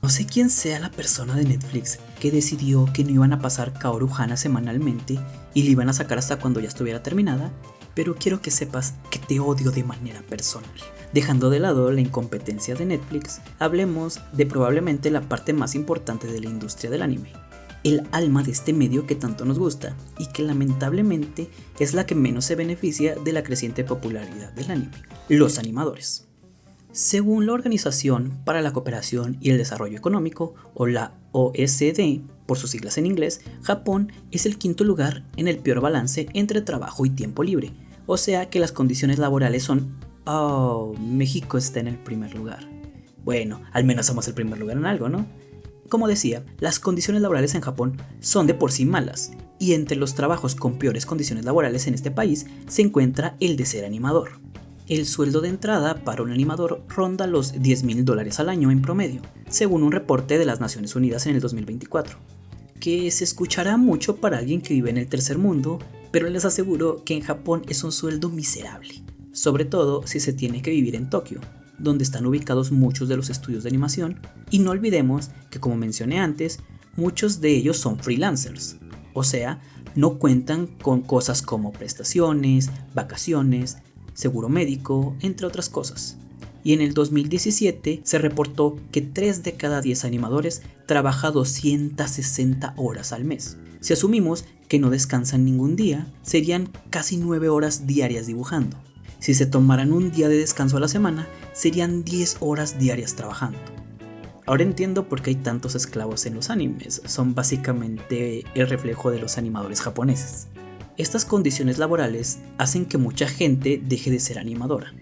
A: No sé quién sea la persona de Netflix que decidió que no iban a pasar Kaoru Hana semanalmente y la iban a sacar hasta cuando ya estuviera terminada, pero quiero que sepas que te odio de manera personal. Dejando de lado la incompetencia de Netflix, hablemos de probablemente la parte más importante de la industria del anime. El alma de este medio que tanto nos gusta y que lamentablemente es la que menos se beneficia de la creciente popularidad del anime: los animadores. Según la Organización para la Cooperación y el Desarrollo Económico, o la OECD, por sus siglas en inglés, Japón es el quinto lugar en el peor balance entre trabajo y tiempo libre. O sea que las condiciones laborales son... Oh, México está en el primer lugar. Bueno, al menos somos el primer lugar en algo, ¿no? Como decía, las condiciones laborales en Japón son de por sí malas, y entre los trabajos con peores condiciones laborales en este país se encuentra el de ser animador. El sueldo de entrada para un animador ronda los $10,000 al año en promedio, según un reporte de las Naciones Unidas en el 2024, que se escuchará mucho para alguien que vive en el tercer mundo, pero les aseguro que en Japón es un sueldo miserable, sobre todo si se tiene que vivir en Tokio, donde están ubicados muchos de los estudios de animación, y no olvidemos que, como mencioné antes, muchos de ellos son freelancers, o sea, no cuentan con cosas como prestaciones, vacaciones, seguro médico, entre otras cosas. Y en el 2017 se reportó que 3 de cada 10 animadores trabaja 260 horas al mes. Si asumimos que no descansan ningún día, serían casi 9 horas diarias dibujando. Si se tomaran un día de descanso a la semana, serían 10 horas diarias trabajando. Ahora entiendo por qué hay tantos esclavos en los animes, son básicamente el reflejo de los animadores japoneses. Estas condiciones laborales hacen que mucha gente deje de ser animadora.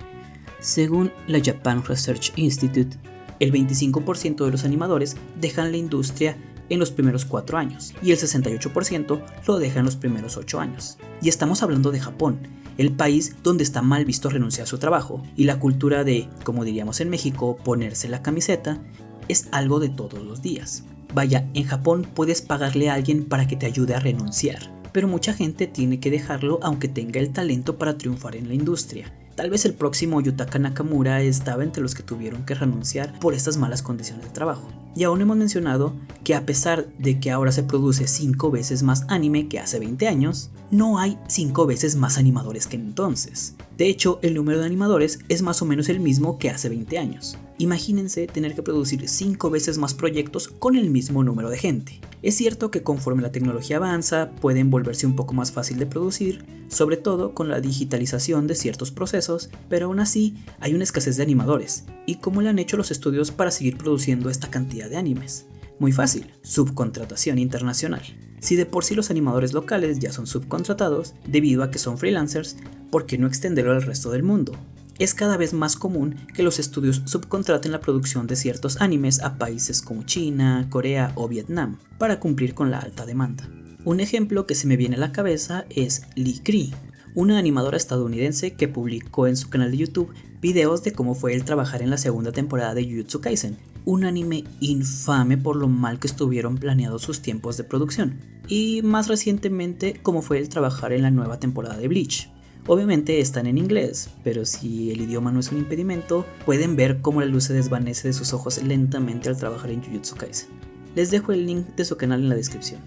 A: Según la Japan Research Institute, el 25% de los animadores dejan la industria en los primeros 4 años y el 68% lo deja en los primeros 8 años. Y estamos hablando de Japón, el país donde está mal visto renunciar a su trabajo, y la cultura de, como diríamos en México, ponerse la camiseta es algo de todos los días. Vaya, en Japón puedes pagarle a alguien para que te ayude a renunciar, pero mucha gente tiene que dejarlo aunque tenga el talento para triunfar en la industria. Tal vez el próximo Yutaka Nakamura estaba entre los que tuvieron que renunciar por estas malas condiciones de trabajo. Y aún hemos mencionado que a pesar de que ahora se produce 5 veces más anime que hace 20 años, no hay 5 veces más animadores que entonces. De hecho, el número de animadores es más o menos el mismo que hace 20 años. Imagínense tener que producir 5 veces más proyectos con el mismo número de gente. Es cierto que conforme la tecnología avanza, pueden volverse un poco más fácil de producir, sobre todo con la digitalización de ciertos procesos, pero aún así hay una escasez de animadores. ¿Y cómo le han hecho los estudios para seguir produciendo esta cantidad de animes? Muy fácil, subcontratación internacional. Si de por sí los animadores locales ya son subcontratados debido a que son freelancers, ¿por qué no extenderlo al resto del mundo? Es cada vez más común que los estudios subcontraten la producción de ciertos animes a países como China, Corea o Vietnam para cumplir con la alta demanda. Un ejemplo que se me viene a la cabeza es Lee Cree, una animadora estadounidense que publicó en su canal de YouTube videos de cómo fue el trabajar en la segunda temporada de Jujutsu Kaisen, un anime infame por lo mal que estuvieron planeados sus tiempos de producción, y más recientemente cómo fue el trabajar en la nueva temporada de Bleach. Obviamente están en inglés, pero si el idioma no es un impedimento, pueden ver cómo la luz se desvanece de sus ojos lentamente al trabajar en Jujutsu Kaisen. Les dejo el link de su canal en la descripción.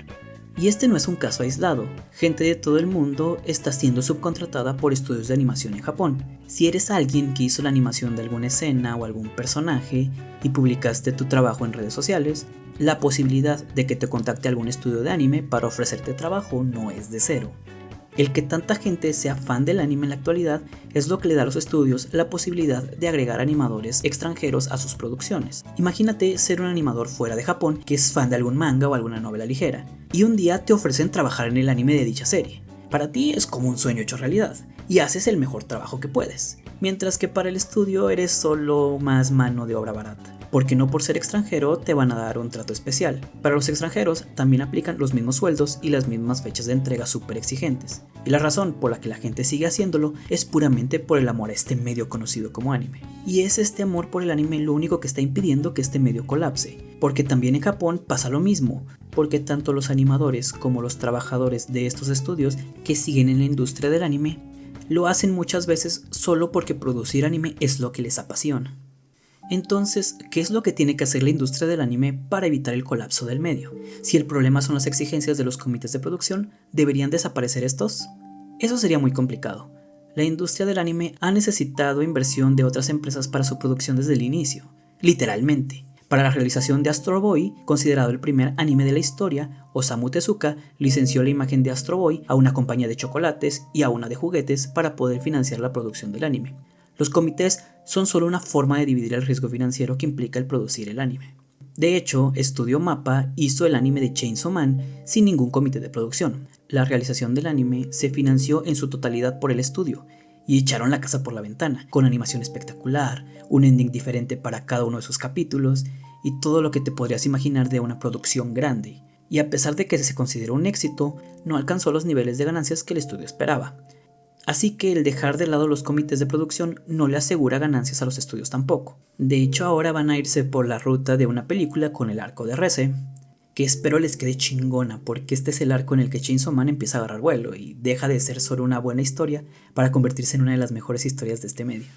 A: Y este no es un caso aislado, gente de todo el mundo está siendo subcontratada por estudios de animación en Japón. Si eres alguien que hizo la animación de alguna escena o algún personaje y publicaste tu trabajo en redes sociales, la posibilidad de que te contacte algún estudio de anime para ofrecerte trabajo no es de cero. El que tanta gente sea fan del anime en la actualidad es lo que le da a los estudios la posibilidad de agregar animadores extranjeros a sus producciones. Imagínate ser un animador fuera de Japón que es fan de algún manga o alguna novela ligera, y un día te ofrecen trabajar en el anime de dicha serie. Para ti es como un sueño hecho realidad, y haces el mejor trabajo que puedes. mientras que para el estudio eres solo más mano de obra barata, porque no por ser extranjero te van a dar un trato especial. Para los extranjeros también aplican los mismos sueldos y las mismas fechas de entrega súper exigentes, y la razón por la que la gente sigue haciéndolo es puramente por el amor a este medio conocido como anime. Y es este amor por el anime lo único que está impidiendo que este medio colapse, porque también en Japón pasa lo mismo, porque tanto los animadores como los trabajadores de estos estudios que siguen en la industria del anime lo hacen muchas veces solo porque producir anime es lo que les apasiona. Entonces, ¿qué es lo que tiene que hacer la industria del anime para evitar el colapso del medio? Si el problema son las exigencias de los comités de producción, ¿deberían desaparecer estos? Eso sería muy complicado. La industria del anime ha necesitado inversión de otras empresas para su producción desde el inicio, literalmente. Para la realización de Astro Boy, considerado el primer anime de la historia, Osamu Tezuka licenció la imagen de Astro Boy a una compañía de chocolates y a una de juguetes para poder financiar la producción del anime. Los comités son solo una forma de dividir el riesgo financiero que implica el producir el anime. De hecho, Estudio Mappa hizo el anime de Chainsaw Man sin ningún comité de producción. La realización del anime se financió en su totalidad por el estudio, y echaron la casa por la ventana, con animación espectacular, un ending diferente para cada uno de sus capítulos, y todo lo que te podrías imaginar de una producción grande. Y a pesar de que se consideró un éxito, no alcanzó los niveles de ganancias que el estudio esperaba. Así que el dejar de lado los comités de producción no le asegura ganancias a los estudios tampoco. De hecho, ahora van a irse por la ruta de una película con el arco de Reze, que espero les quede chingona, porque este es el arco en el que Chainsaw Man empieza a agarrar vuelo y deja de ser solo una buena historia para convertirse en una de las mejores historias de este medio.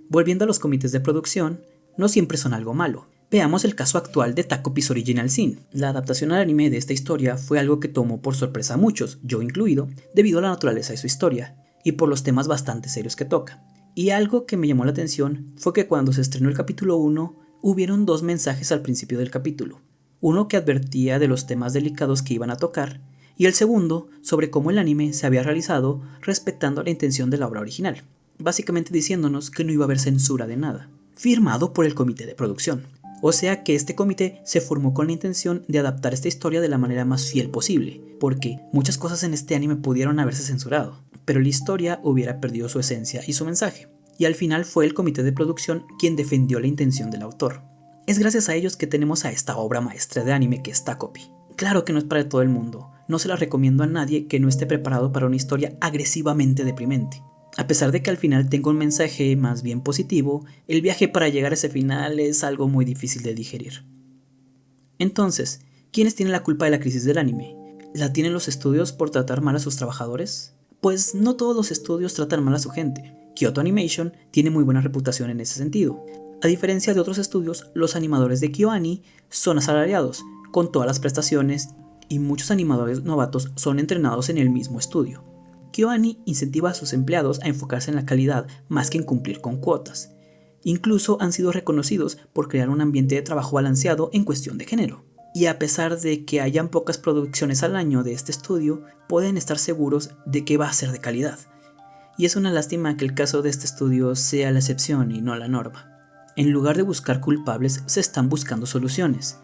A: Volviendo a los comités de producción, no siempre son algo malo. Veamos el caso actual de Takopi's Original Sin. La adaptación al anime de esta historia fue algo que tomó por sorpresa a muchos, yo incluido, debido a la naturaleza de su historia y por los temas bastante serios que toca. Y algo que me llamó la atención fue que cuando se estrenó el capítulo 1, hubieron dos mensajes al principio del capítulo. Uno que advertía de los temas delicados que iban a tocar, y el segundo sobre cómo el anime se había realizado respetando la intención de la obra original, básicamente diciéndonos que no iba a haber censura de nada, firmado por el comité de producción. O sea que este comité se formó con la intención de adaptar esta historia de la manera más fiel posible, porque muchas cosas en este anime pudieron haberse censurado, pero la historia hubiera perdido su esencia y su mensaje, y al final fue el comité de producción quien defendió la intención del autor. Es gracias a ellos que tenemos a esta obra maestra de anime que es Takopi. Claro que no es para todo el mundo, no se la recomiendo a nadie que no esté preparado para una historia agresivamente deprimente. A pesar de que al final tenga un mensaje más bien positivo, el viaje para llegar a ese final es algo muy difícil de digerir. Entonces, ¿quiénes tienen la culpa de la crisis del anime? ¿La tienen los estudios por tratar mal a sus trabajadores? Pues no todos los estudios tratan mal a su gente. Kyoto Animation tiene muy buena reputación en ese sentido. A diferencia de otros estudios, los animadores de KyoAni son asalariados, con todas las prestaciones, y muchos animadores novatos son entrenados en el mismo estudio. KyoAni incentiva a sus empleados a enfocarse en la calidad más que en cumplir con cuotas. Incluso han sido reconocidos por crear un ambiente de trabajo balanceado en cuestión de género. Y a pesar de que hayan pocas producciones al año de este estudio, pueden estar seguros de que va a ser de calidad. Y es una lástima que el caso de este estudio sea la excepción y no la norma. En lugar de buscar culpables, se están buscando soluciones.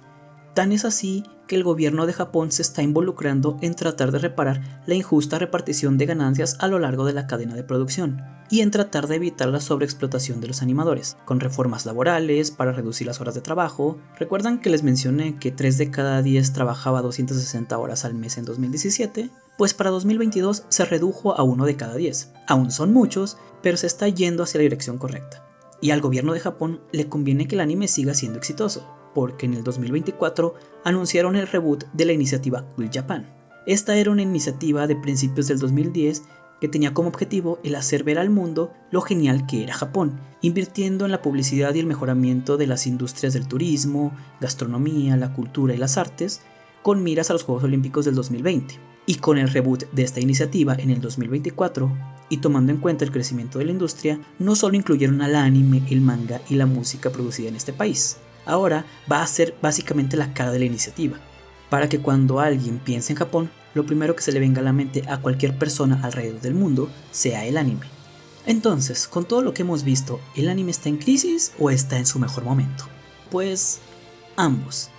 A: Tan es así que el gobierno de Japón se está involucrando en tratar de reparar la injusta repartición de ganancias a lo largo de la cadena de producción y en tratar de evitar la sobreexplotación de los animadores, con reformas laborales para reducir las horas de trabajo. ¿Recuerdan que les mencioné que 3 de cada 10 trabajaba 260 horas al mes en 2017? Pues para 2022 se redujo a 1 de cada 10. Aún son muchos, pero se está yendo hacia la dirección correcta. Y al gobierno de Japón le conviene que el anime siga siendo exitoso, porque en el 2024 anunciaron el reboot de la iniciativa Cool Japan. Esta era una iniciativa de principios del 2010 que tenía como objetivo el hacer ver al mundo lo genial que era Japón, invirtiendo en la publicidad y el mejoramiento de las industrias del turismo, gastronomía, la cultura y las artes, con miras a los Juegos Olímpicos del 2020. Y con el reboot de esta iniciativa en el 2024, y tomando en cuenta el crecimiento de la industria, no solo incluyeron al anime, el manga y la música producida en este país. Ahora va a ser básicamente la cara de la iniciativa, para que cuando alguien piense en Japón, lo primero que se le venga a la mente a cualquier persona alrededor del mundo sea el anime. Entonces, con todo lo que hemos visto, ¿el anime está en crisis o está en su mejor momento? Pues ambos.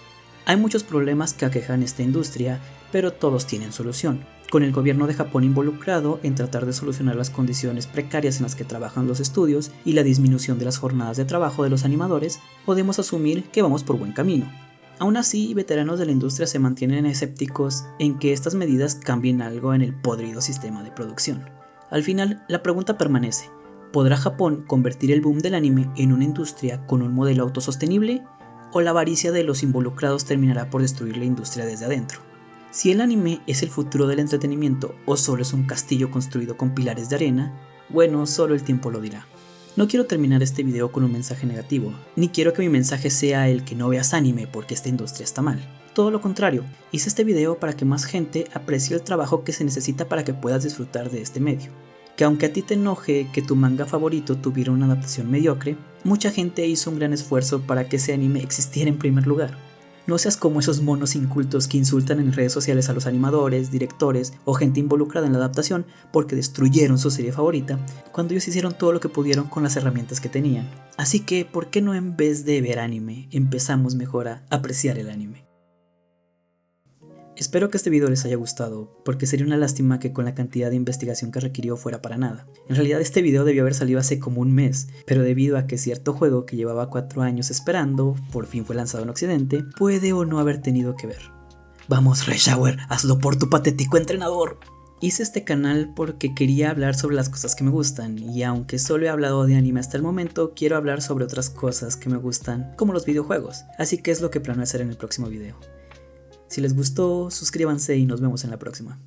A: Hay muchos problemas que aquejan esta industria, pero todos tienen solución, Con el gobierno de Japón involucrado en tratar de solucionar las condiciones precarias en las que trabajan los estudios y la disminución de las jornadas de trabajo de los animadores, podemos asumir que vamos por buen camino. Aún así, veteranos de la industria se mantienen escépticos en que estas medidas cambien algo en el podrido sistema de producción. Al final, la pregunta permanece: ¿podrá Japón convertir el boom del anime en una industria con un modelo autosostenible? ¿O la avaricia de los involucrados terminará por destruir la industria desde adentro? Si el anime es el futuro del entretenimiento o solo es un castillo construido con pilares de arena, bueno, solo el tiempo lo dirá. No quiero terminar este video con un mensaje negativo, ni quiero que mi mensaje sea el que no veas anime porque esta industria está mal. Todo lo contrario, hice este video para que más gente aprecie el trabajo que se necesita para que puedas disfrutar de este medio. Que aunque a ti te enoje que tu manga favorito tuviera una adaptación mediocre, mucha gente hizo un gran esfuerzo para que ese anime existiera en primer lugar. No seas como esos monos incultos que insultan en redes sociales a los animadores, directores o gente involucrada en la adaptación porque destruyeron su serie favorita, cuando ellos hicieron todo lo que pudieron con las herramientas que tenían. Así que, ¿por qué no en vez de ver anime, empezamos mejor a apreciar el anime? Espero que este video les haya gustado, porque sería una lástima que con la cantidad de investigación que requirió fuera para nada. En realidad este video debió haber salido hace como un mes, pero debido a que cierto juego que llevaba 4 años esperando, por fin fue lanzado en Occidente, puede o no haber tenido que ver. Vamos Reshower, hazlo por tu patético entrenador. Hice este canal porque quería hablar sobre las cosas que me gustan, y aunque solo he hablado de anime hasta el momento, quiero hablar sobre otras cosas que me gustan, como los videojuegos, así que es lo que planeo hacer en el próximo video. Si les gustó, suscríbanse y nos vemos en la próxima.